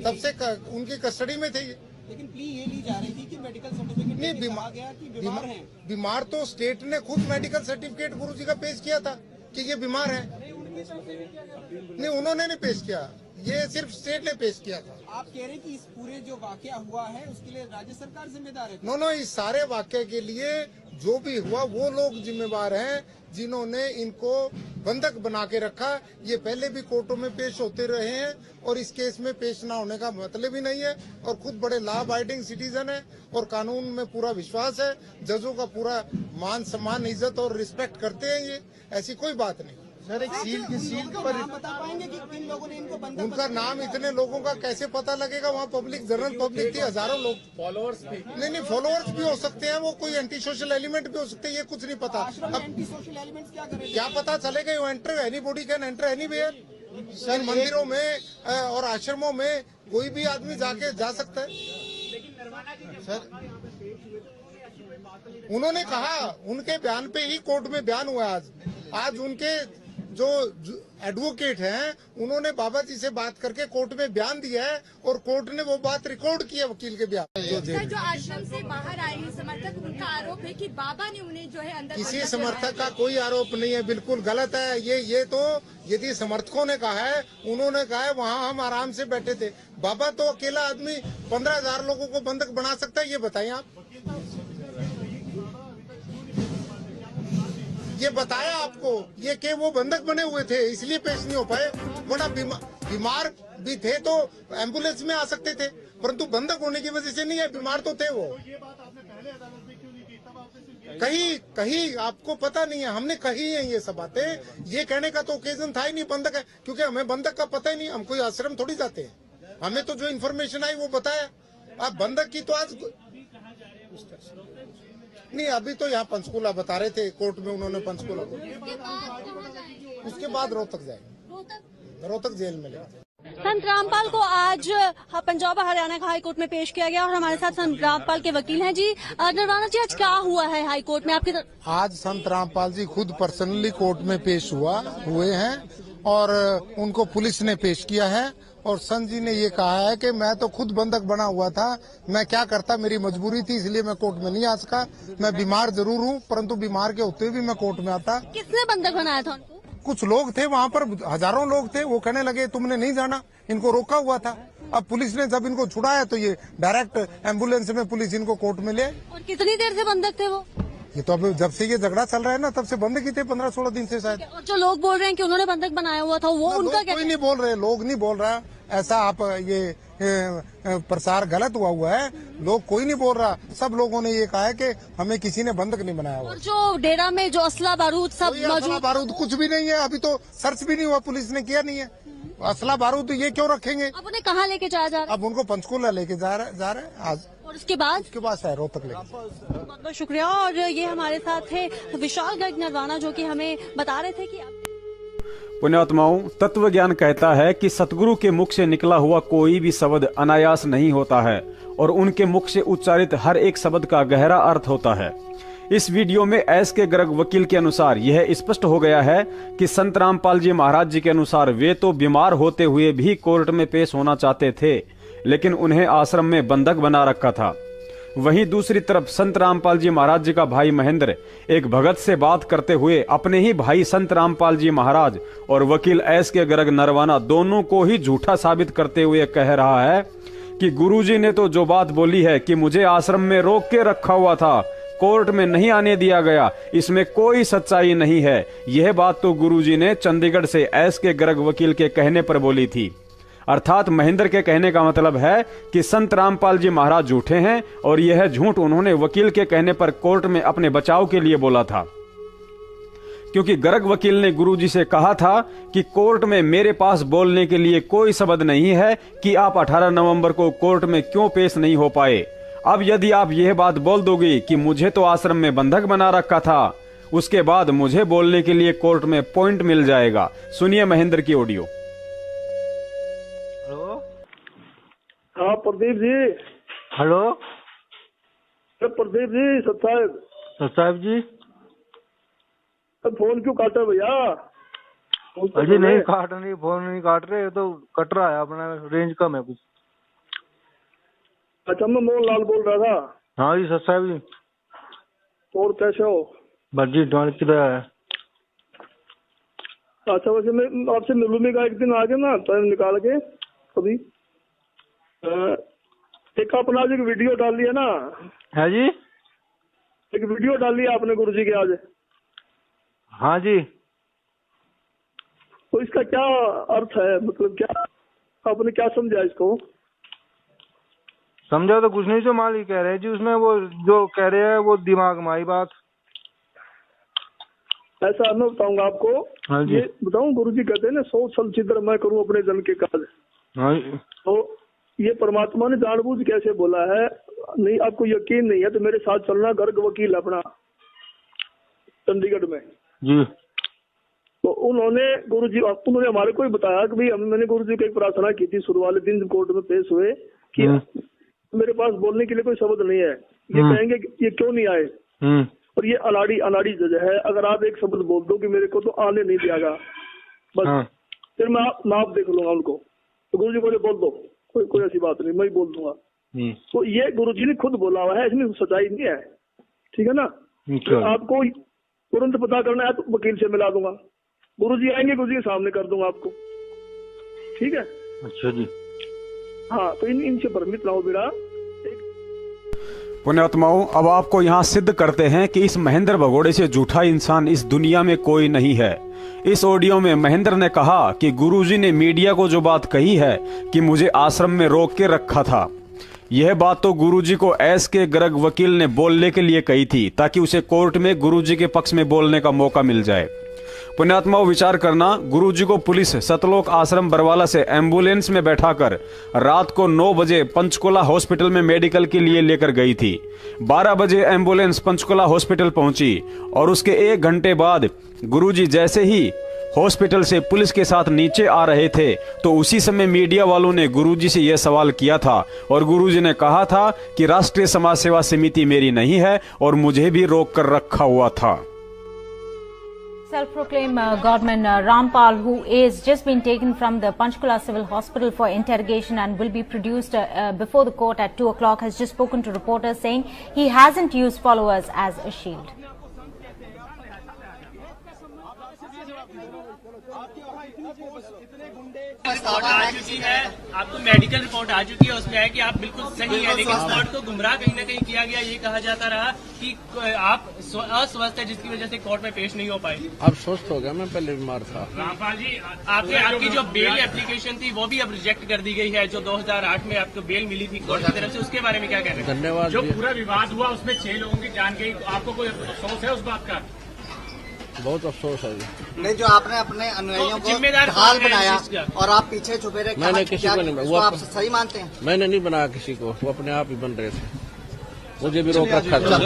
तब से उनकी कस्टडी में थे। लेकिन प्ली ये ली जा रही थी कि मेडिकल सर्टिफिकेट नहीं बीमार हैं। बीमार तो स्टेट ने खुद मेडिकल सर्टिफिकेट गुरुजी का पेश किया था कि ये बीमार है। नहीं, उन्होंने नहीं पेश किया, ये सिर्फ स्टेट ने पेश किया था। आप कह रहे हैं कि इस पूरे जो वाकया हुआ है उसके लिए राज्य सरकार जिम्मेदार है? नो, इस सारे वाकये के लिए जो भी हुआ वो लोग जिम्मेवार हैं जिन्होंने इनको बंधक बना के रखा। ये पहले भी कोर्टों में पेश होते रहे हैं और इस केस में पेश ना होने का मतलब ही नहीं है। और खुद बड़े लॉ अबाइडिंग सिटीजन है और कानून में पूरा विश्वास है, जजों का पूरा मान सम्मान इज्जत और रिस्पेक्ट करते हैं। ये ऐसी कोई बात नहीं। सर, एक सील पर बता पाएंगे कि किन लोगों ने इनको बंधक? उनका नाम इतने लोगों का कैसे पता लगेगा? वहाँ पब्लिक, जनरल पब्लिक थी, हजारों लोग। फॉलोअर्स भी नहीं, फॉलोअर्स भी हो सकते हैं, वो कोई एंटी सोशल एलिमेंट भी हो सकते हैं, ये कुछ नहीं पता। एंटी सोशल एलिमेंट्स क्या करेंगे? क्या पता चलेगा? You enter anybody can enter anywhere. Sir, मंदिरों में और आश्रमों में कोई भी आदमी जा सकता है। सर, उन्होंने कहा, उनके बयान पे ही कोर्ट में बयान हुआ। आज उनके जो एडवोकेट हैं उन्होंने बाबा जी से बात करके कोर्ट में बयान दिया है और कोर्ट ने वो बात रिकॉर्ड की है वकील के बयान। जो आश्रम से बाहर आए हैं समर्थक, उनका आरोप है कि बाबा ने उन्हें जो है अंदर। किसी समर्थक का कोई आरोप नहीं है, बिल्कुल गलत है ये तो यदि समर्थकों ने कहा है, उन्होंने कहा है वहाँ हम आराम से बैठे थे। बाबा तो अकेला आदमी 15,000 लोगों को बंधक बना सकता है, ये बताइए आप। ये बताया आपको ये कि वो बंधक बने हुए थे इसलिए पेश नहीं हो पाए, वरना बीमार भी थे तो एम्बुलेंस में आ सकते थे, परंतु बंधक होने की वजह से नहीं है, बीमार तो थे वो। कहीं आपको पता नहीं है, हमने कही है ये सब बातें। ये कहने का तो ओकेजन था ही नहीं बंधक है, क्योंकि हमें बंधक का पता ही नहीं, हम कोई आश्रम थोड़ी जाते हैं। हमें तो जो इन्फॉर्मेशन आई वो बताया। अब बंधक की तो आज नहीं, अभी तो यहाँ पंचकूला बता रहे थे, कोर्ट में उन्होंने पंचकूला, उसके बाद रोहतक जाएंगे, रोहतक जेल में लेंगे। संत रामपाल को आज पंजाब हरियाणा का हाई कोर्ट में पेश किया गया और हमारे साथ संत रामपाल के वकील हैं। जी नरवाना जी, आज क्या हुआ है हाई कोर्ट में आपके? आज संत रामपाल जी खुद पर्सनली कोर्ट में पेश हुए हैं और उनको पुलिस ने पेश किया है। और संत जी ने ये कहा है कि मैं तो खुद बंधक बना हुआ था, मैं क्या करता, मेरी मजबूरी थी इसलिए मैं कोर्ट में नहीं आ सका। मैं बीमार जरूर हूँ, परंतु बीमार के होते हुए भी मैं कोर्ट में आता। किसने बंधक बनाया था उनको? कुछ लोग थे वहाँ पर, हजारों लोग थे। वो कहने लगे तुमने नहीं जाना, इनको रोका हुआ था। अब पुलिस ने जब इनको छुड़ाया तो ये डायरेक्ट एम्बुलेंस में पुलिस इनको कोर्ट में ले। और कितनी देर से बंधक थे वो? ये तो अब जब से ये झगड़ा चल रहा है ना, तब से बंधक ही थे, 15-16 दिन से शायद। और जो लोग बोल रहे हैं कि उन्होंने बंधक बनाया हुआ था, वो उनका क्या? कोई नहीं बोल रहे, लोग नहीं बोल रहा, ऐसा आप ये प्रसार गलत हुआ है। लोग कोई नहीं बोल रहा, सब लोगों ने ये कहा है कि हमें किसी ने बंधक नहीं बनाया हुआ। और जो डेरा में जो असला बारूद सब मौजूद, बारूद कुछ भी नहीं है, अभी तो सर्च भी नहीं हुआ, पुलिस ने किया नहीं है। असला बारूद ये क्यों रखेंगे? अब उन्हें कहाँ लेके जाया जा रहा है? अब उनको पंचकूला लेके जा रहे हैं आज, और उसके बाद रोहतक लेके। बहुत बहुत शुक्रिया। और ये हमारे साथ थे विशाल गर्ग नरवाना, जो कि हमें बता रहे थे कि पुण्यात्माओं, तत्व ज्ञान कहता है कि सतगुरु के मुख से निकला हुआ कोई भी शब्द अनायास नहीं होता है और उनके मुख से उच्चारित हर एक शब्द का गहरा अर्थ होता है। इस वीडियो में एस के गर्ग वकील के अनुसार यह स्पष्ट हो गया है कि संत रामपाल जी महाराज जी के अनुसार वे तो बीमार होते हुए भी कोर्ट में पेश होना चाहते थे, लेकिन उन्हें आश्रम में बंधक बना रखा था। वहीं दूसरी तरफ संत रामपाल जी महाराज जी का भाई महेंद्र एक भगत से बात करते हुए अपने ही भाई संत रामपाल जी महाराज और वकील एस के गर्ग नरवाना दोनों को ही झूठा साबित करते हुए कह रहा है कि गुरुजी ने तो जो बात बोली है कि मुझे आश्रम में रोक के रखा हुआ था, कोर्ट में नहीं आने दिया गया, इसमें कोई सच्चाई नहीं है। यह बात तो गुरुजी ने चंडीगढ़ से एस के गर्ग वकील के कहने पर बोली थी। अर्थात महेंद्र के कहने का मतलब है कि संत रामपाल जी महाराज झूठे हैं और यह झूठ उन्होंने वकील के कहने पर कोर्ट में अपने बचाव के लिए बोला था, क्योंकि गर्ग वकील ने गुरुजी से कहा था कि कोर्ट में मेरे पास बोलने के लिए कोई शब्द नहीं है कि आप 18 नवंबर को कोर्ट में क्यों पेश नहीं हो पाए। अब यदि आप यह बात बोल दोगे कि मुझे तो आश्रम में बंधक बना रखा था, उसके बाद मुझे बोलने के लिए कोर्ट में पॉइंट मिल जाएगा। सुनिए महेंद्र की ऑडियो। हाँ प्रदीप जी। हेलो प्रदीप जी, साहब जी। फोन क्यों काटा भैया? अजी नहीं काट नहीं, फोन नहीं काट रहे, तो कट रहा है, अपना रेंज कम है कुछ। अच्छा, मैं मोहन लाल बोल रहा था। हाँ जी साहब जी। और कैसे हो? बस जी डॉल की दया है। अच्छा, वैसे मैं आपसे मिलूंगा एक दिन आगे ना, टाइम निकाल के कभी। एक अपना आज एक वीडियो डाल लिया ना? है जी, एक वीडियो डाल लिया आपने गुरुजी के आज। हाँ जी। तो इसका क्या अर्थ है, मतलब क्या आपने क्या समझा इसको? समझा तो कुछ नहीं, जो मालिक कह रहे हैं जी उसमें, वो जो कह रहे हैं वो दिमाग में आई बात। ऐसा मैं बताऊंगा आपको। हाँ जी। ये बताऊं, गुरुजी कहते हैं ना, 100 साल छिद्र मैं करूं अपने जन के काज। हाँ जी। तो ये परमात्मा ने जानबूझ कैसे बोला है? नहीं, आपको यकीन नहीं है तो मेरे साथ चलना, गर्ग वकील अपना चंडीगढ़ में जी। तो उन्होंने हमारे को ही बताया कि भाई मैंने गुरुजी को एक प्रार्थना की थी शुरू वाले दिन कोर्ट में पेश हुए कि मेरे पास बोलने के लिए कोई शब्द नहीं है, ये कहेंगे ये क्यों नहीं आए, और ये अनाड़ी जज है, अगर आप एक शब्द बोल दो कि मेरे को तो आने नहीं दिया गया, बस फिर मैं आप देख लूंगा उनको। तो गुरुजी बोले बोल दो, कोई ऐसी बात नहीं, मैं ही बोल दूंगा। तो ये गुरुजी ने खुद बोला हुआ है, इसमें सच्चाई नहीं है, ठीक है ना? तो आपको तुरंत पता करना है तो वकील से मिला दूंगा, गुरुजी आएंगे, गुरुजी के सामने कर दूंगा आपको, ठीक है? अच्छा जी। हाँ, तो इनसे भ्रमित ना हो बेटा। पुण्यात्माओं, अब आपको यहाँ सिद्ध करते हैं कि इस महेंद्र भगोड़े से झूठा इंसान इस दुनिया में कोई नहीं है। इस ऑडियो में महेंद्र ने कहा कि गुरुजी ने मीडिया को जो बात कही है कि मुझे आश्रम में रोक के रखा था, यह बात तो गुरुजी को एस के गर्ग वकील ने बोलने के लिए कही थी, ताकि उसे कोर्ट में गुरुजी के पक्ष में बोलने का मौका मिल जाए। पुण्यात्माओं, विचार करना, गुरुजी को पुलिस सतलोक आश्रम बरवाला से एम्बुलेंस में बैठाकर रात को 9 बजे पंचकुला हॉस्पिटल में मेडिकल के लिए लेकर गई थी। 12 बजे एम्बुलेंस पंचकुला हॉस्पिटल पहुंची और उसके 1 घंटे बाद गुरुजी जैसे ही हॉस्पिटल से पुलिस के साथ नीचे आ रहे थे तो उसी समय मीडिया वालों ने गुरुजी से यह सवाल किया था और गुरुजी ने कहा था कि राष्ट्रीय समाज सेवा समिति मेरी नहीं है और मुझे भी रोक कर रखा हुआ था। Self-proclaimed Godman Rampal, who is just been taken from the Panchkula Civil Hospital for interrogation and will be produced before the court at 2 o'clock, has just spoken to reporters saying he hasn't used followers as a shield. Report आ चुकी है, आपको मेडिकल रिपोर्ट आ चुकी है, उसमें है कि आप बिल्कुल सही है, लेकिन कोर्ट को गुमराह कहीं न कहीं किया गया। ये कहा जाता रहा कि आप अस्वस्थ है, जिसकी वजह से कोर्ट में पेश नहीं हो पाए। अब स्वस्थ हो गया, मैं पहले बीमार था। रामपाल जी, आपकी जो बेल एप्लीकेशन थी वो भी अब रिजेक्ट कर दी गई है, जो 2008 में आपको बेल मिली थी कोर्ट की तरफ से, उसके बारे में क्या कह रहे हैं? धन्यवाद। जो पूरा विवाद हुआ उसमें 6 लोगों की जान गई, आपको कोई अफसोस है उस बात का? बहुत अफसोस है। नहीं, जो आपने अपने अनुयायियों को ढाल बनाया और आप पीछे छुपे रहे, मैंने किसी को नहीं, वो आप सही मानते हैं? मैंने नहीं बनाया किसी को, वो अपने आप ही बन रहे थे, मुझे भी रोक रखा था।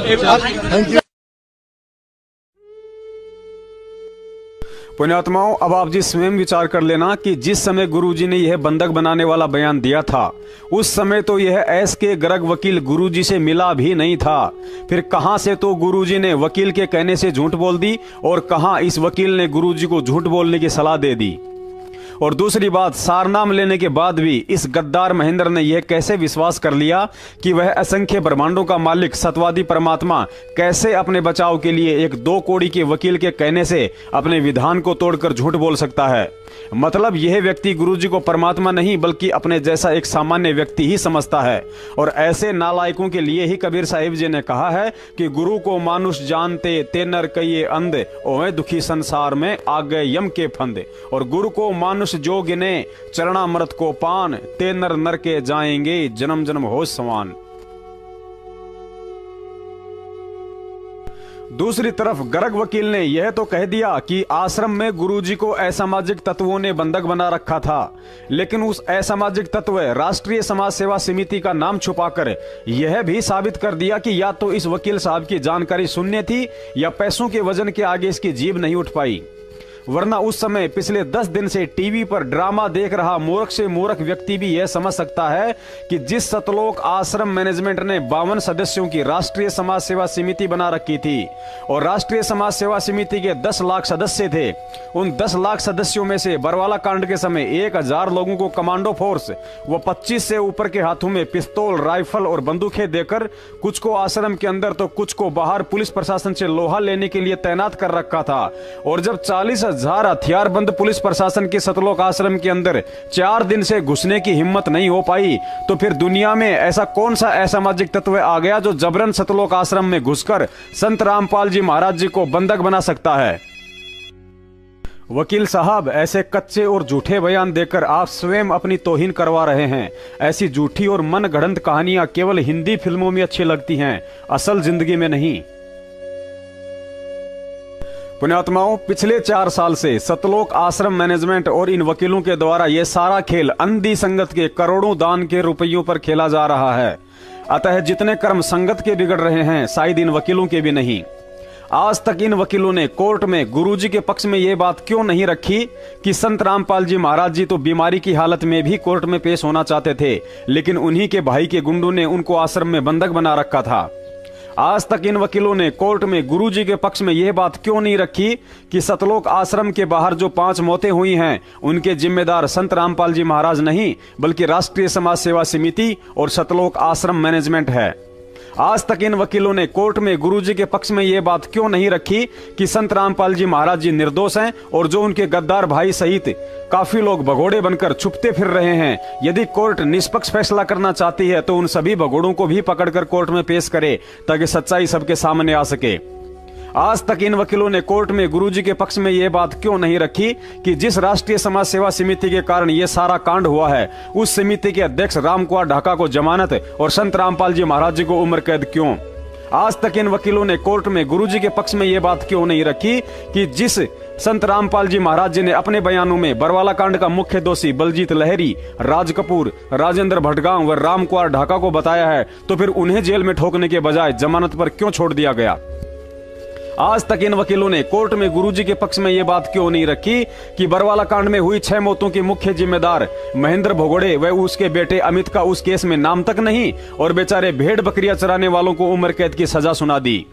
पुण्यात्माओं, अब आप जी स्वयं विचार कर लेना कि जिस समय गुरुजी ने यह बंधक बनाने वाला बयान दिया था, उस समय तो यह एस के गर्ग वकील गुरुजी से मिला भी नहीं था। फिर कहां से तो गुरुजी ने वकील के कहने से झूठ बोल दी और कहां इस वकील ने गुरुजी को झूठ बोलने की सलाह दे दी। और दूसरी बात, सारनाम लेने के बाद भी इस गद्दार महेंद्र ने यह कैसे विश्वास कर लिया कि वह असंख्य ब्रह्मांडों का मालिक सत्यवादी परमात्मा कैसे अपने बचाव के लिए एक 2 कौड़ी के वकील के कहने से अपने विधान को तोड़कर झूठ बोल सकता है। मतलब यह व्यक्ति गुरुजी को परमात्मा नहीं बल्कि अपने जैसा एक सामान्य व्यक्ति ही समझता है। और ऐसे नालायकों के लिए ही कबीर साहिब जी ने कहा है कि गुरु को मानुष जानते ते नर कहिए अंध, ओए दुखी संसार में आ गए यम के फंदे। और गुरु को मानुष जो गिने चरणामृत को पान, ते नर नर के जाएंगे जन्म जन्म हो समान। दूसरी तरफ गर्ग वकील ने यह तो कह दिया कि आश्रम में गुरुजी को असामाजिक तत्वों ने बंधक बना रखा था, लेकिन उस असामाजिक तत्व राष्ट्रीय समाज सेवा समिति का नाम छुपाकर यह भी साबित कर दिया कि या तो इस वकील साहब की जानकारी शून्य थी या पैसों के वजन के आगे इसकी जीभ नहीं उठ पाई। वरना उस समय पिछले 10 दिन से टीवी पर ड्रामा देख रहा मूर्ख से मूर्ख व्यक्ति भी यह समझ सकता है कि जिस सतलोक आश्रम मैनेजमेंट ने 52 सदस्यों की राष्ट्रीय समाज सेवा समिति बना रखी थी और राष्ट्रीय समाज सेवा समिति के 10 लाख सदस्य थे, उन 10 लाख सदस्यों में से बरवाला कांड के समय 1000 लोगों को कमांडो फोर्स व 25 से ऊपर के हाथों में पिस्तौल, राइफल और बंदूकें देकर कुछ को आश्रम के अंदर तो कुछ को बाहर पुलिस प्रशासन से लोहा लेने के लिए तैनात कर रखा था। और जब 40,000 हथियारबंद पुलिस प्रशासन के सतलोक आश्रम के अंदर 4 दिन से घुसने की हिम्मत नहीं हो पाई, तो फिर दुनिया में ऐसा कौन सा असामाजिक तत्व आ गया जो जबरन सतलोक आश्रम में घुसकर संत रामपाल जी महाराज जी को बंधक बना सकता है? वकील साहब, ऐसे कच्चे और झूठे बयान देकर आप स्वयं अपनी तौहीन करवा रहे हैं। ऐसी झूठी और मन गढ़ंत कहानियां केवल हिंदी फिल्मों में अच्छी लगती हैं, असल जिंदगी में नहीं। पुण्यात्माओं, पिछले 4 साल से सतलोक आश्रम मैनेजमेंट और इन वकीलों के द्वारा यह सारा खेल अंधी संगत के करोड़ों दान के रुपयों पर खेला जा रहा है। अतः जितने कर्म संगत के बिगड़ रहे हैं, शायद इन वकीलों के भी नहीं। आज तक इन वकीलों ने कोर्ट में गुरुजी के पक्ष में यह बात क्यों नहीं रखी कि संत रामपाल जी महाराज जी तो बीमारी की हालत में भी कोर्ट में पेश होना चाहते थे, लेकिन उन्हीं के भाई के गुंडों ने उनको आश्रम में बंधक बना रखा था। आज तक इन वकीलों ने कोर्ट में गुरुजी के पक्ष में यह बात क्यों नहीं रखी कि सतलोक आश्रम के बाहर जो 5 मौतें हुई हैं, उनके जिम्मेदार संत रामपाल जी महाराज नहीं बल्कि राष्ट्रीय समाज सेवा समिति और सतलोक आश्रम मैनेजमेंट है। आज तक इन वकीलों ने कोर्ट में गुरुजी के पक्ष में यह बात क्यों नहीं रखी कि संत रामपाल जी महाराज जी निर्दोष हैं और जो उनके गद्दार भाई सहित काफी लोग भगोड़े बनकर छुपते फिर रहे हैं। यदि कोर्ट निष्पक्ष फैसला करना चाहती है तो उन सभी भगोड़ों को भी पकड़कर कोर्ट में पेश करे ताकि सच्चाई सबके सामने आ सके। आज तक इन वकीलों ने कोर्ट में गुरुजी के पक्ष में यह बात क्यों नहीं रखी कि जिस राष्ट्रीय समाज सेवा समिति के कारण यह सारा कांड हुआ है, उस समिति के अध्यक्ष रामकुमार ढाका को जमानत और संत रामपाल जी महाराज जी को उम्र कैद क्यों? आज तक इन वकीलों ने कोर्ट में गुरुजी के पक्ष में यह बात क्यों नहीं रखी कि जिस संत रामपाल जी महाराज जी ने अपने बयानों में बरवाला कांड का मुख्य दोषी बलजीत लहरी, राज कपूर, राजेंद्र भटगांव व रामकुमार ढाका को बताया है, तो फिर उन्हें जेल में ठोकने के बजाय जमानत पर क्यों छोड़ दिया गया? आज तक इन वकीलों ने कोर्ट में गुरुजी के पक्ष में यह बात क्यों नहीं रखी कि बरवाला कांड में हुई 6 मौतों के मुख्य जिम्मेदार महेंद्र भगोड़े व उसके बेटे अमित का उस केस में नाम तक नहीं और बेचारे भेड़ बकरियां चराने वालों को उम्र कैद की सजा सुना दी?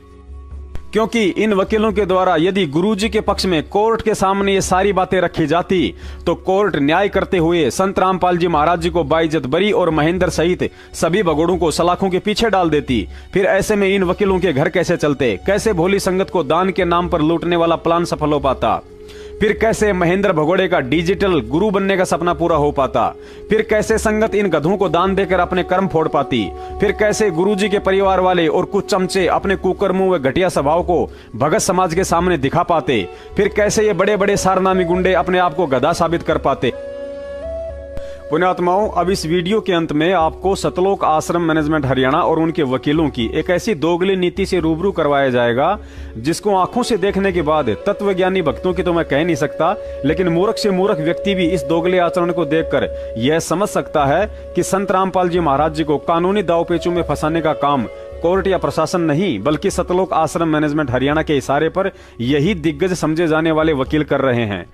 क्योंकि इन वकीलों के द्वारा यदि गुरुजी के पक्ष में कोर्ट के सामने ये सारी बातें रखी जाती तो कोर्ट न्याय करते हुए संत रामपाल जी महाराज जी को बाइज्जत बरी और महेंद्र सहित सभी भगोड़ों को सलाखों के पीछे डाल देती। फिर ऐसे में इन वकीलों के घर कैसे चलते? कैसे भोली संगत को दान के नाम पर लूटने वाला प्लान सफल हो पाता? फिर कैसे महेंद्र भगोड़े का डिजिटल गुरु बनने का सपना पूरा हो पाता, फिर कैसे संगत इन गधों को दान देकर अपने कर्म फोड़ पाती, फिर कैसे गुरुजी के परिवार वाले और कुछ चमचे अपने कुकर्मों व घटिया स्वभाव को भगत समाज के सामने दिखा पाते, फिर कैसे ये बड़े बड़े सारनामी गुंडे अपने आप को गधा साबित कर पाते। पुण्यात्माओं, अब इस वीडियो के अंत में आपको सतलोक आश्रम मैनेजमेंट हरियाणा और उनके वकीलों की एक ऐसी दोगली नीति से रूबरू करवाया जाएगा जिसको आंखों से देखने के बाद तत्वज्ञानी भक्तों की तो मैं कह नहीं सकता, लेकिन मूर्ख से मूर्ख व्यक्ति भी इस दोगले आचरण को देखकर यह समझ सकता है कि संत रामपाल जी महाराज जी को कानूनी दावपेचों में फंसाने का काम कोर्ट या प्रशासन नहीं बल्कि सतलोक आश्रम मैनेजमेंट हरियाणा के इशारे पर यही दिग्गज समझे जाने वाले वकील कर रहे हैं।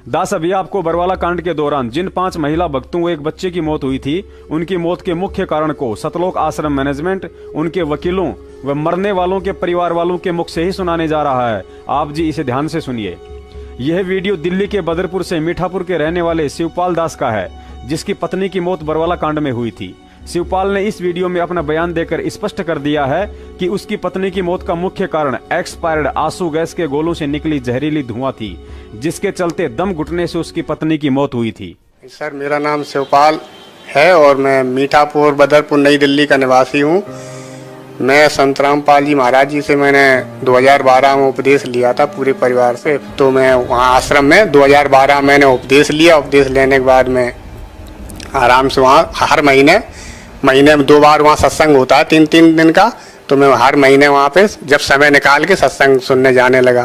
दास, अभी आपको बरवाला कांड के दौरान जिन 5 महिला भक्तों व एक बच्चे की मौत हुई थी, उनकी मौत के मुख्य कारण को सतलोक आश्रम मैनेजमेंट, उनके वकीलों व मरने वालों के परिवार वालों के मुख से ही सुनाने जा रहा है। आप जी इसे ध्यान से सुनिए। यह वीडियो दिल्ली के बदरपुर से मीठापुर के रहने वाले शिवपाल दास का है, जिसकी पत्नी की मौत बरवाला कांड में हुई थी। शिवपाल ने इस वीडियो में अपना बयान देकर स्पष्ट कर दिया है कि उसकी पत्नी की मौत का मुख्य कारण एक्सपायर्ड आंसू गैस के गोलों से निकली जहरीली धुआं थी, जिसके चलते दम घुटने से उसकी पत्नी की मौत हुई थी। सर, मेरा नाम शिवपाल है और मैं मीठापुर बदरपुर नई दिल्ली का निवासी हूँ। मैं संत रामपाल जी महाराज जी से मैंने 2012 में उपदेश लिया था पूरे परिवार से। तो मैं वहाँ आश्रम में 2012 मैंने उपदेश लिया। उपदेश लेने के बाद में आराम से वहाँ हर महीने में 2 बार वहाँ सत्संग होता है 3-3 दिन का। तो मैं हर महीने वहाँ पे जब समय निकाल के सत्संग सुनने जाने लगा।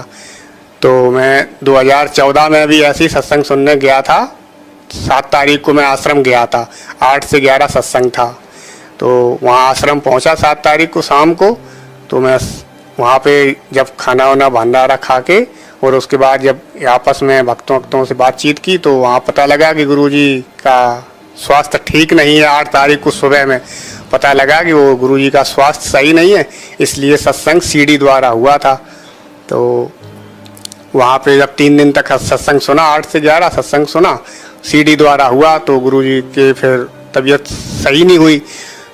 तो मैं 2014 में भी ऐसे ही सत्संग सुनने गया था। 7 तारीख को मैं आश्रम गया था, 8 से 11 सत्संग था। तो वहाँ आश्रम पहुँचा 7 तारीख को शाम को। तो मैं वहाँ पे जब खाना वाना भंडारा खा के और उसके बाद जब आपस में भक्तों से बातचीत की तो वहाँ पता लगा कि गुरुजी का स्वास्थ्य ठीक नहीं है। 8 तारीख को सुबह में पता लगा कि वो गुरुजी का स्वास्थ्य सही नहीं है, इसलिए सत्संग सीडी द्वारा हुआ था। तो वहाँ पे जब 3 दिन तक सत्संग सुना, 8 से 11 सत्संग सुना, सीडी द्वारा हुआ, तो गुरुजी के फिर तबीयत सही नहीं हुई।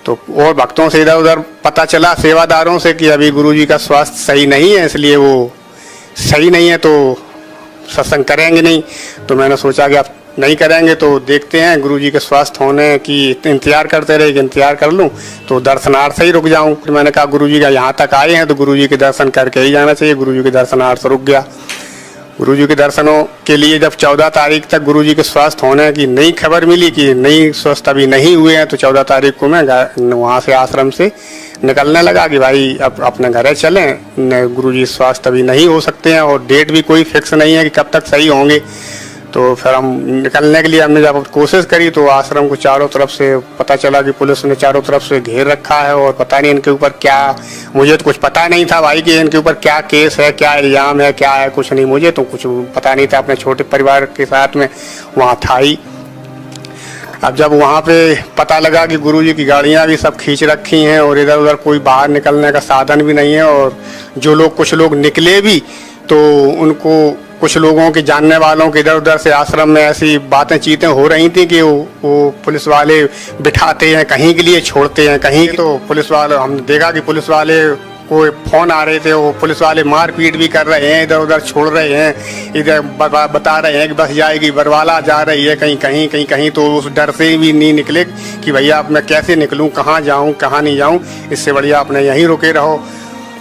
तो और भक्तों से इधर उधर पता चला, सेवादारों से, कि अभी गुरुजी का स्वास्थ्य सही नहीं है, इसलिए वो सही नहीं है तो सत्संग करेंगे नहीं। तो मैंने सोचा कि अब नहीं करेंगे तो देखते हैं, गुरुजी के स्वास्थ्य होने की इंतजार करते रहे कि इंतजार कर लूं तो दर्शनार्थ से ही रुक जाऊं। फिर मैंने कहा गुरुजी का यहाँ तक आए हैं तो गुरुजी के दर्शन करके ही जाना चाहिए। गुरुजी के दर्शनार्थ रुक गया। गुरुजी के दर्शनों के लिए जब 14 तारीख तक गुरुजी के स्वास्थ्य होने की नई खबर मिली कि नहीं स्वस्थ अभी नहीं हुए हैं, तो 14 तारीख को मैं वहाँ से आश्रम से निकलने लगा कि भाई अब अपने घर चलें, गुरुजी स्वास्थ्य अभी नहीं हो सकते हैं और डेट भी कोई फिक्स नहीं है कि कब तक सही होंगे। तो फिर हम निकलने के लिए हमने जब कोशिश करी तो आश्रम को चारों तरफ से पता चला कि पुलिस ने चारों तरफ से घेर रखा है और पता नहीं इनके ऊपर क्या, मुझे तो कुछ पता नहीं था भाई कि इनके ऊपर क्या केस है, क्या इल्जाम है, क्या है, कुछ नहीं, मुझे तो कुछ पता नहीं था। अपने छोटे परिवार के साथ में वहाँ था ही। अब जब वहाँ पे पता लगा कि गुरुजी की गाड़ियाँ भी सब खींच रखी हैं और इधर उधर कोई बाहर निकलने का साधन भी नहीं है, और जो लोग कुछ लोग निकले भी तो उनको कुछ लोगों के जानने वालों के इधर उधर से आश्रम में ऐसी बातें चीतें हो रही थी कि वो पुलिस वाले बिठाते हैं कहीं के लिए, छोड़ते हैं कहीं। तो पुलिस वाले, हमने देखा कि पुलिस वाले को फोन आ रहे थे, वो पुलिस वाले मारपीट भी कर रहे हैं, इधर उधर छोड़ रहे हैं, इधर बता रहे हैं कि बस जाएगी, बरवाला जा रही है, कहीं। तो उस डर से भी नहीं निकले कि भैया अब मैं कैसे निकलूं, कहाँ जाऊं, कहाँ नहीं जाऊं, इससे बढ़िया अपने यहीं रुके रहो।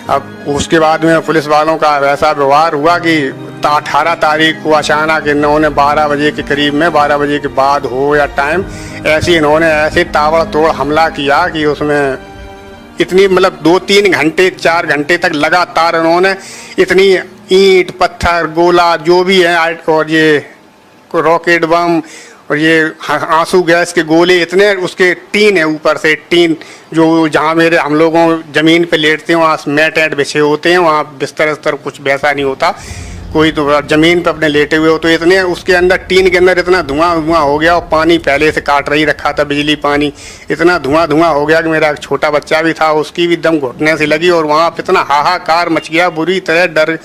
अब उसके बाद में पुलिस वालों का वैसा व्यवहार हुआ कि 18 तारीख को अचानक इन्होंने 12 बजे के करीब में, 12 बजे के बाद हो या टाइम, ऐसे इन्होंने ऐसे ताबड़तोड़ हमला किया कि उसमें इतनी मतलब 2-3 घंटे 4 घंटे तक लगातार इन्होंने इतनी ईंट पत्थर गोला जो भी है और ये रॉकेट बम और ये आंसू गैस के गोले, इतने उसके टीन है ऊपर से, टीन जो जहाँ मेरे हम लोगों जमीन पे लेटते हैं वहाँ मैट ऐट बिछे होते हैं, वहाँ बिस्तर कुछ वैसा नहीं होता, कोई तो जमीन पे अपने लेटे हुए हो, तो इतने उसके अंदर टीन के अंदर इतना धुआं हो गया, और पानी पहले से काट रही रखा था, बिजली पानी, इतना धुआं हो गया कि मेरा एक छोटा बच्चा भी था, उसकी भी दम घुटने से लगी, और वहाँ पे इतना हाहाकार मच गया, बुरी तरह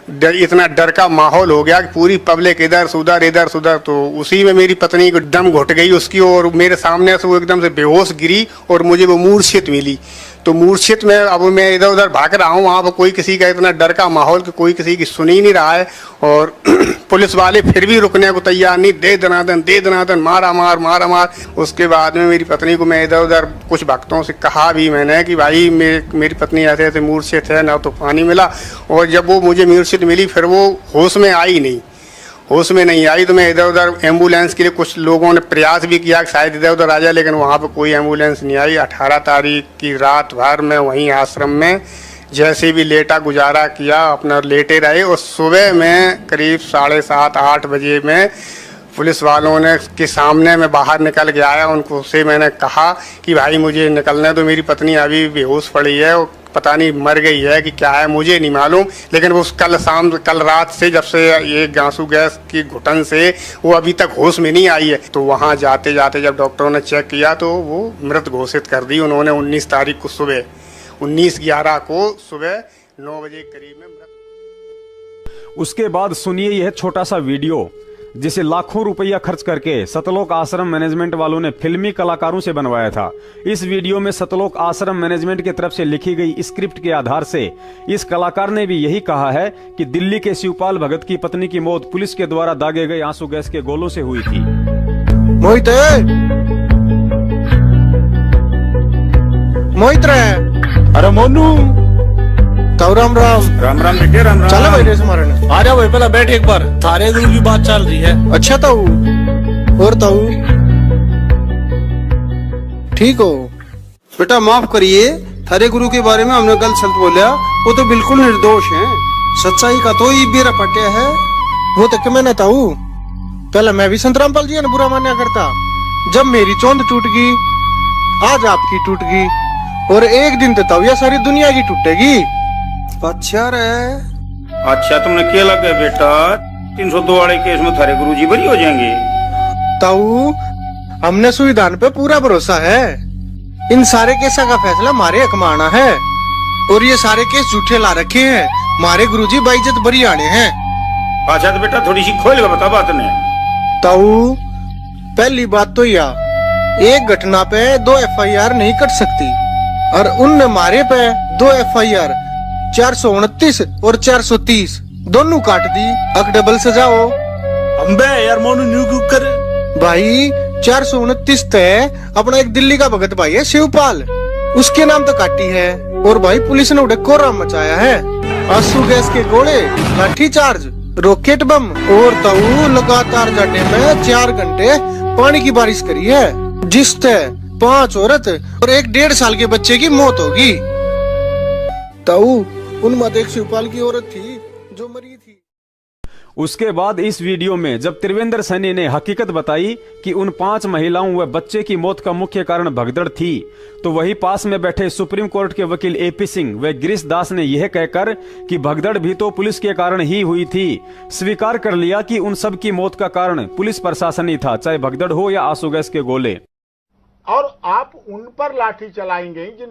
इतना डर का माहौल हो गया कि पूरी पब्लिक इधर सुधर। तो उसी में मेरी पत्नी को दम घुट गई उसकी, और मेरे सामने से वो एकदम से बेहोश गिरी और मुझे वो मूर्छित मिली। तो मूर्छित में अब मैं इधर उधर भाग रहा हूँ, वहाँ पर कोई किसी का इतना डर का माहौल कि कोई किसी की सुन ही नहीं रहा है। और पुलिस वाले फिर भी रुकने को तैयार नहीं, दे दनादन मारा मार। उसके बाद में मेरी पत्नी को मैं इधर उधर कुछ भक्तों से कहा भी मैंने कि भाई मेरी पत्नी ऐसे ऐसे मूर्छित है, ना तो पानी मिला। और जब वो मुझे मूर्छित मिली फिर वो होश में नहीं आई, तो मैं इधर उधर एम्बुलेंस के लिए कुछ लोगों ने प्रयास भी किया कि शायद इधर उधर आ जाए, लेकिन वहाँ पर कोई एम्बुलेंस नहीं आई। 18 तारीख की रात भर में वहीं आश्रम में जैसे भी लेटा गुजारा किया, अपना लेटे रहे। और सुबह में करीब 7:30-8 बजे में पुलिस वालों ने के सामने मैं बाहर निकल के आया। उनको से मैंने कहा कि भाई मुझे निकलने दो, मेरी पत्नी अभी बेहोश पड़ी है, वो पता नहीं मर गई है कि क्या है मुझे नहीं मालूम। लेकिन वो कल रात से जब से ये आंसू गैस की घुटन से वो अभी तक होश में नहीं आई है। तो वहाँ जाते जाते जब डॉक्टरों ने चेक किया तो वो मृत घोषित कर दी उन्होंने। 19 तारीख को सुबह 19/11 को सुबह 9 बजे करीब में मृत। उसके बाद सुनिए यह छोटा सा वीडियो जिसे लाखों रुपया खर्च करके सतलोक आश्रम मैनेजमेंट वालों ने फिल्मी कलाकारों से बनवाया था। इस वीडियो में सतलोक आश्रम मैनेजमेंट की तरफ से लिखी गई स्क्रिप्ट के आधार से इस कलाकार ने भी यही कहा है कि दिल्ली के शिवपाल भगत की पत्नी की मौत पुलिस के द्वारा दागे गए आंसू गैस के गोलों से हुई थी। मोहित अरे मोनू राम बेटे राम चलो भाई रेस मारने आ जा भाई, पहला बैठ एक बार, थारे गुरु की बात चल रही है। अच्छा ताऊ और ताऊ ठीक हो बेटा, माफ करिए, थारे गुरु के बारे में हमने गलत शब्द बोला, वो तो बिल्कुल निर्दोष हैं। सच्चाई का तो ये बेरा पटिया है। वो तो मैंने ताऊ पहले मैं भी संत रामपाल जी ने बुरा माना करता। जब मेरी चौंध टूट गई, आज आपकी टूट गई, और एक दिन तो ताऊ ये सारी दुनिया की टूटेगी। अच्छा रे, अच्छा तुमने क्या लगा बेटा, 302 वाले केस में थारे गुरुजी बरी हो जाएंगे। ताऊ हमने संविधान पे पूरा भरोसा है। इन सारे केसा का फैसला हमारे हक में आना है, और ये सारे केस झूठे ला रखे हैं। हमारे गुरुजी बाइज्जत बरी आने हैं। अच्छा तो बेटा थोड़ी सी खोल के बता बात ने। ताऊ पहली बात तो यह, एक घटना पे 2 FIR नहीं कट सकती, और उनने हमारे पे 2 FIR 429 और 430 दोनों काट दी। अक डबल सजाओ अम्बे यार मोनू न्यू क्यों कर भाई। 429 तय अपना एक दिल्ली का भगत भाई है शिवपाल, उसके नाम तो काटी है। और भाई पुलिस ने उड़े कोहराम मचाया है। आंसू गैस के गोले, लाठी चार्ज, रॉकेट बम, और ताऊ लगातार जाने में 4 घंटे पानी की बारिश करी है, जिससे 5 औरत और एक 1.5 साल के बच्चे की मौत होगी। ताऊ उनमें एक शिवपाल की औरत थी जो मरी थी। उसके बाद इस वीडियो में जब त्रिवेंद्र सैनी ने हकीकत बताई कि उन 5 महिलाओं व बच्चे की मौत का मुख्य कारण भगदड़ थी, तो वही पास में बैठे सुप्रीम कोर्ट के वकील AP सिंह व गिरीश दास ने यह कहकर कि भगदड़ भी तो पुलिस के कारण ही हुई थी, स्वीकार कर लिया कि उन सब की मौत का कारण पुलिस प्रशासन ही था, चाहे भगदड़ हो या आंसू गैस के गोले। और आप उन पर लाठी चलाएंगे जिन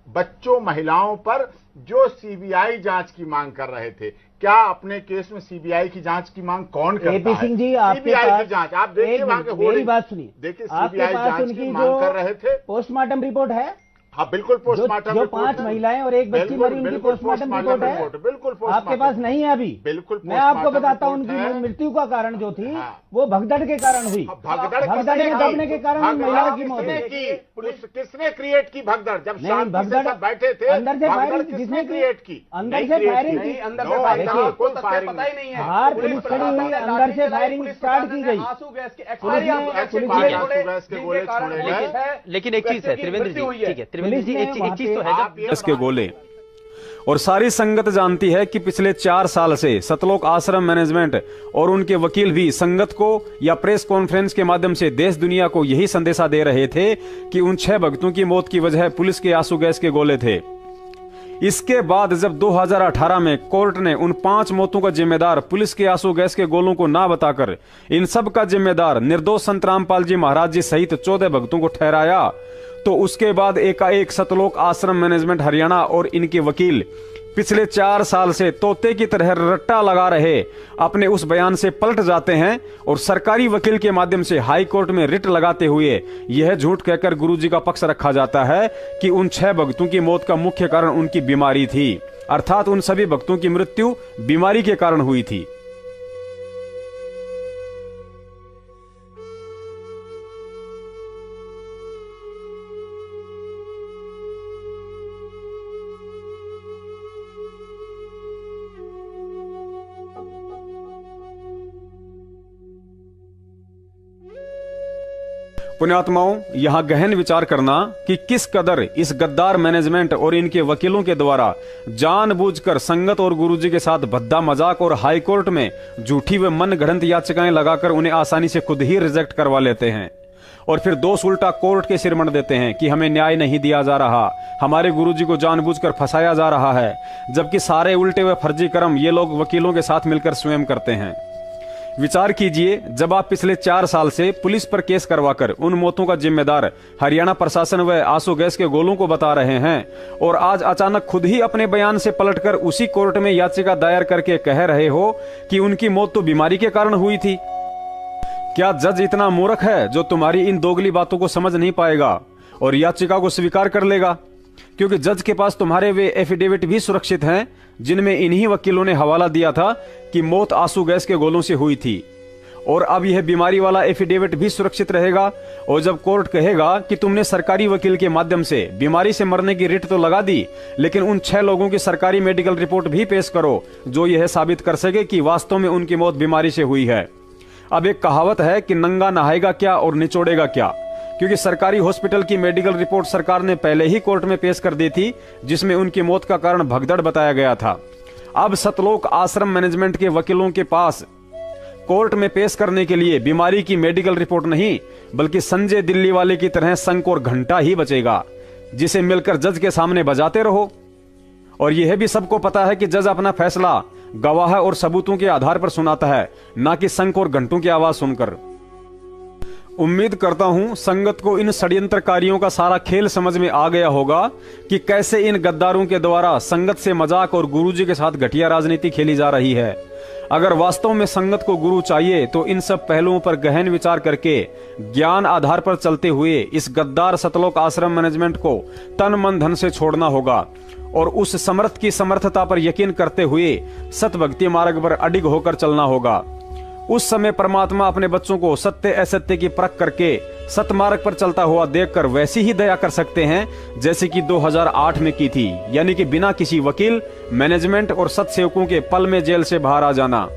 महिलाओं पर जो सीबीआई जांच की मांग कर रहे थे। क्या अपने केस में सीबीआई की जांच की मांग कौन करता है? सिंह जी, सीबीआई की जांच आप देखिए, वहां के मेरी बात सुनिए, देखिए सीबीआई जांच की मांग कर रहे थे। पोस्टमार्टम रिपोर्ट है। हाँ बिल्कुल पोस्टमार्टम जो 5 महिलाएं और एक बच्ची मरी, उनकी पोस्टमार्टम रिपोर्ट है। बिल्कुल आपके पास नहीं है अभी। बिल्कुल मैं आपको बताता हूँ, उनकी मृत्यु का कारण जो थी वो भगदड़ के कारण हुई। भगदड़ में दबने के कारण महिलाओं की मौत हुई। किसने क्रिएट की भगदड़? जब भगदड़ बैठे थे अंदर से फायरिंग किसने क्रिएट की? अंदर से फायरिंग की। कोई फायरिंग पता ही नहीं है। बाहर पुलिस खड़ी हुई, अंदर से फायरिंग स्टार्ट की गई। लेकिन एक चीज है त्रिवेंद्र जी, ठीक है त्रिवेंद्र जी, एक चीज तो है इसके गोले। और सारी संगत जानती है कि पिछले 4 साल से सतलोक आश्रम मैनेजमेंट और उनके वकील भी संगत को या प्रेस कॉन्फ्रेंस के माध्यम से देश दुनिया को यही संदेशा दे रहे थे कि उन 6 भक्तों की मौत की वजह पुलिस के आंसू गैस के गोले थे। इसके बाद जब 2018 में कोर्ट ने उन 5 मौतों का जिम्मेदार पुलिस के आंसू गैस के गोलों को ना बताकर इन सब का जिम्मेदार निर्दोष संत रामपाल जी महाराज जी सहित 14 भक्तों को ठहराया, तो उसके बाद एकाएक सतलोक आश्रम मैनेजमेंट हरियाणा और इनके वकील पिछले 4 साल से तोते की तरह रट्टा लगा रहे अपने उस बयान से पलट जाते हैं और सरकारी वकील के माध्यम से हाई कोर्ट में रिट लगाते हुए यह झूठ कहकर गुरुजी का पक्ष रखा जाता है कि उन 6 भक्तों की मौत का मुख्य कारण उनकी बीमारी थी, अर्थात उन सभी भक्तों की मृत्यु बीमारी के कारण हुई थी। पुण्यात्माओं, यहां गहन विचार करना कि किस कदर इस गद्दार मैनेजमेंट और इनके वकीलों के द्वारा जानबूझकर संगत और गुरुजी के साथ भद्दा मजाक और हाई कोर्ट में झूठी व मनगढ़ंत याचिकाएं लगाकर उन्हें आसानी से खुद ही रिजेक्ट करवा लेते हैं और फिर दोष उल्टा कोर्ट के सिर मढ़ देते हैं कि हमें न्याय नहीं दिया जा रहा, हमारे गुरुजी को जानबूझकर फंसाया जा रहा है, जबकि सारे उल्टे व फर्जी कर्म ये लोग वकीलों के साथ मिलकर स्वयं करते हैं। विचार कीजिए, जब आप पिछले 4 साल से पुलिस पर केस करवाकर उन मौतों का जिम्मेदार हरियाणा प्रशासन व आंसू गैस के गोलों को बता रहे हैं और आज अचानक खुद ही अपने बयान से पलटकर उसी कोर्ट में याचिका दायर करके कह रहे हो कि उनकी मौत तो बीमारी के कारण हुई थी। क्या जज इतना मूर्ख है जो तुम्हारी इन दोगली बातों को समझ नहीं पाएगा और याचिका को स्वीकार कर लेगा? क्योंकि जज के पास तुम्हारे वे एफिडेविट भी सुरक्षित हैं जिनमें इन्हीं वकीलों ने हवाला दिया था कि मौत आंसू गैस के गोलों से हुई थी, और अब यह बीमारी वाला एफिडेविट भी सुरक्षित रहेगा। और जब कोर्ट कहेगा कि तुमने सरकारी वकील के माध्यम से बीमारी से मरने की रिट तो लगा दी, लेकिन उन 6 लोगों की सरकारी मेडिकल रिपोर्ट भी पेश करो जो यह साबित कर सके कि वास्तव में उनकी मौत बीमारी से हुई है। अब एक कहावत है कि नंगा नहाएगा क्या और निचोड़ेगा क्या, क्योंकि सरकारी हॉस्पिटल की मेडिकल रिपोर्ट सरकार ने पहले ही कोर्ट में पेश कर दी थी जिसमें उनकी मौत का कारण भगदड़ बताया गया था। अब सतलोक आश्रम मैनेजमेंट के वकीलों के पास कोर्ट में पेश करने के लिए बीमारी की मेडिकल रिपोर्ट नहीं बल्कि संजय दिल्ली वाले की तरह शंख और घंटा ही बचेगा जिसे मिलकर जज के सामने बजाते रहो। और यह भी सबको पता है कि जज अपना फैसला गवाह और सबूतों के आधार पर सुनाता है, ना कि शंख और घंटों की आवाज सुनकर। उम्मीद करता हूं संगत को इन षड्यंत्रकारियों का सारा खेल समझ में आ गया होगा कि कैसे इन गद्दारों के द्वारा संगत से मजाक और गुरुजी के साथ घटिया राजनीति खेली जा रही है। अगर वास्तव में संगत को गुरु चाहिए तो इन सब पहलुओं पर गहन विचार करके ज्ञान आधार पर चलते हुए इस गद्दार सतलोक आश्रम मैनेजमेंट को तन मन धन से छोड़ना होगा और उस समर्थ की समर्थता पर यकीन करते हुए सतभक्ति मार्ग पर अडिग होकर चलना होगा। उस समय परमात्मा अपने बच्चों को सत्य असत्य की परख करके सतमार्ग पर चलता हुआ देखकर वैसी ही दया कर सकते हैं जैसे कि 2008 में की थी, यानी कि बिना किसी वकील, मैनेजमेंट और सत्सेवकों के पल में जेल से बाहर आ जाना।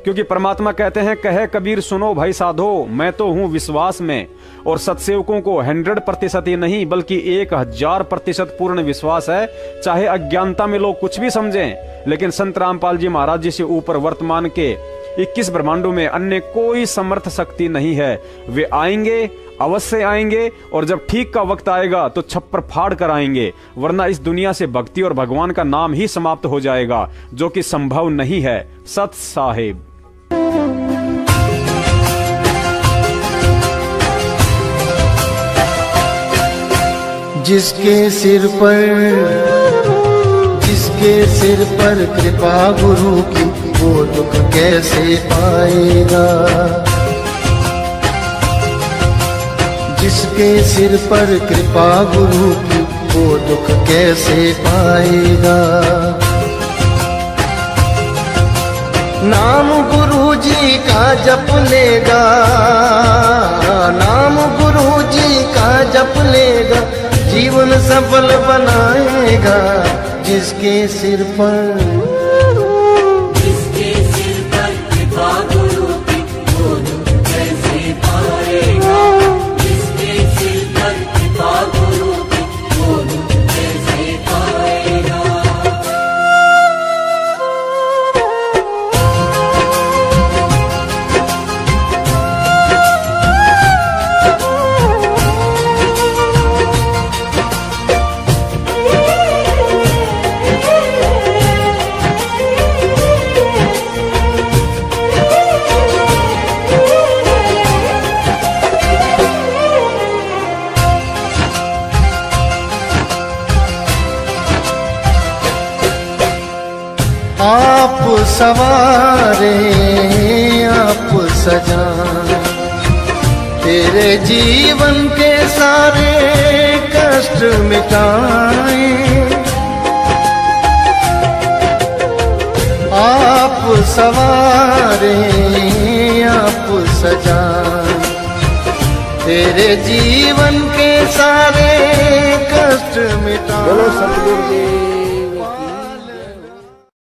क्योंकि परमात्मा कहते हैं, कहे कबीर सुनो भाई साधो, मैं तो हूं विश्वास में। और सत्सेवकों को 100% ही नहीं बल्कि 1000% पूर्ण विश्वास है, चाहे अज्ञानता में लोग कुछ भी समझें। लेकिन संत रामपाल जी महाराज जी से ऊपर वर्तमान के 21 ब्रह्मांडों में अन्य कोई समर्थ शक्ति नहीं है। वे आएंगे, अवश्य आएंगे, और जब ठीक का वक्त आएगा तो छप्पर फाड़ कर आएंगे, वरना इस दुनिया से भक्ति और भगवान का नाम ही समाप्त हो जाएगा, जो कि संभव नहीं है। सत साहिब। जिसके सिर पर कृपा गुरु की, वो दुख कैसे पाएगा। जिसके सिर पर कृपा गुरु की, वो दुख कैसे पाएगा। नाम गुरु जी का जप लेगा, नाम गुरु जी का जप लेगा, जीवन सफल बनाएगा। जिसके सिर पर कृपा गुरु की, वो दुख कैसे पाएगा। जिसके सिर पर कृपा गुरु की, वो दुख कैसे पाएगा। आप सवारे आप सजाए, तेरे जीवन के सारे कष्ट मिटाए। आप सवारे आप सजाए, तेरे जीवन के सारे कष्ट मिटाए। बोलो सतगुरु जी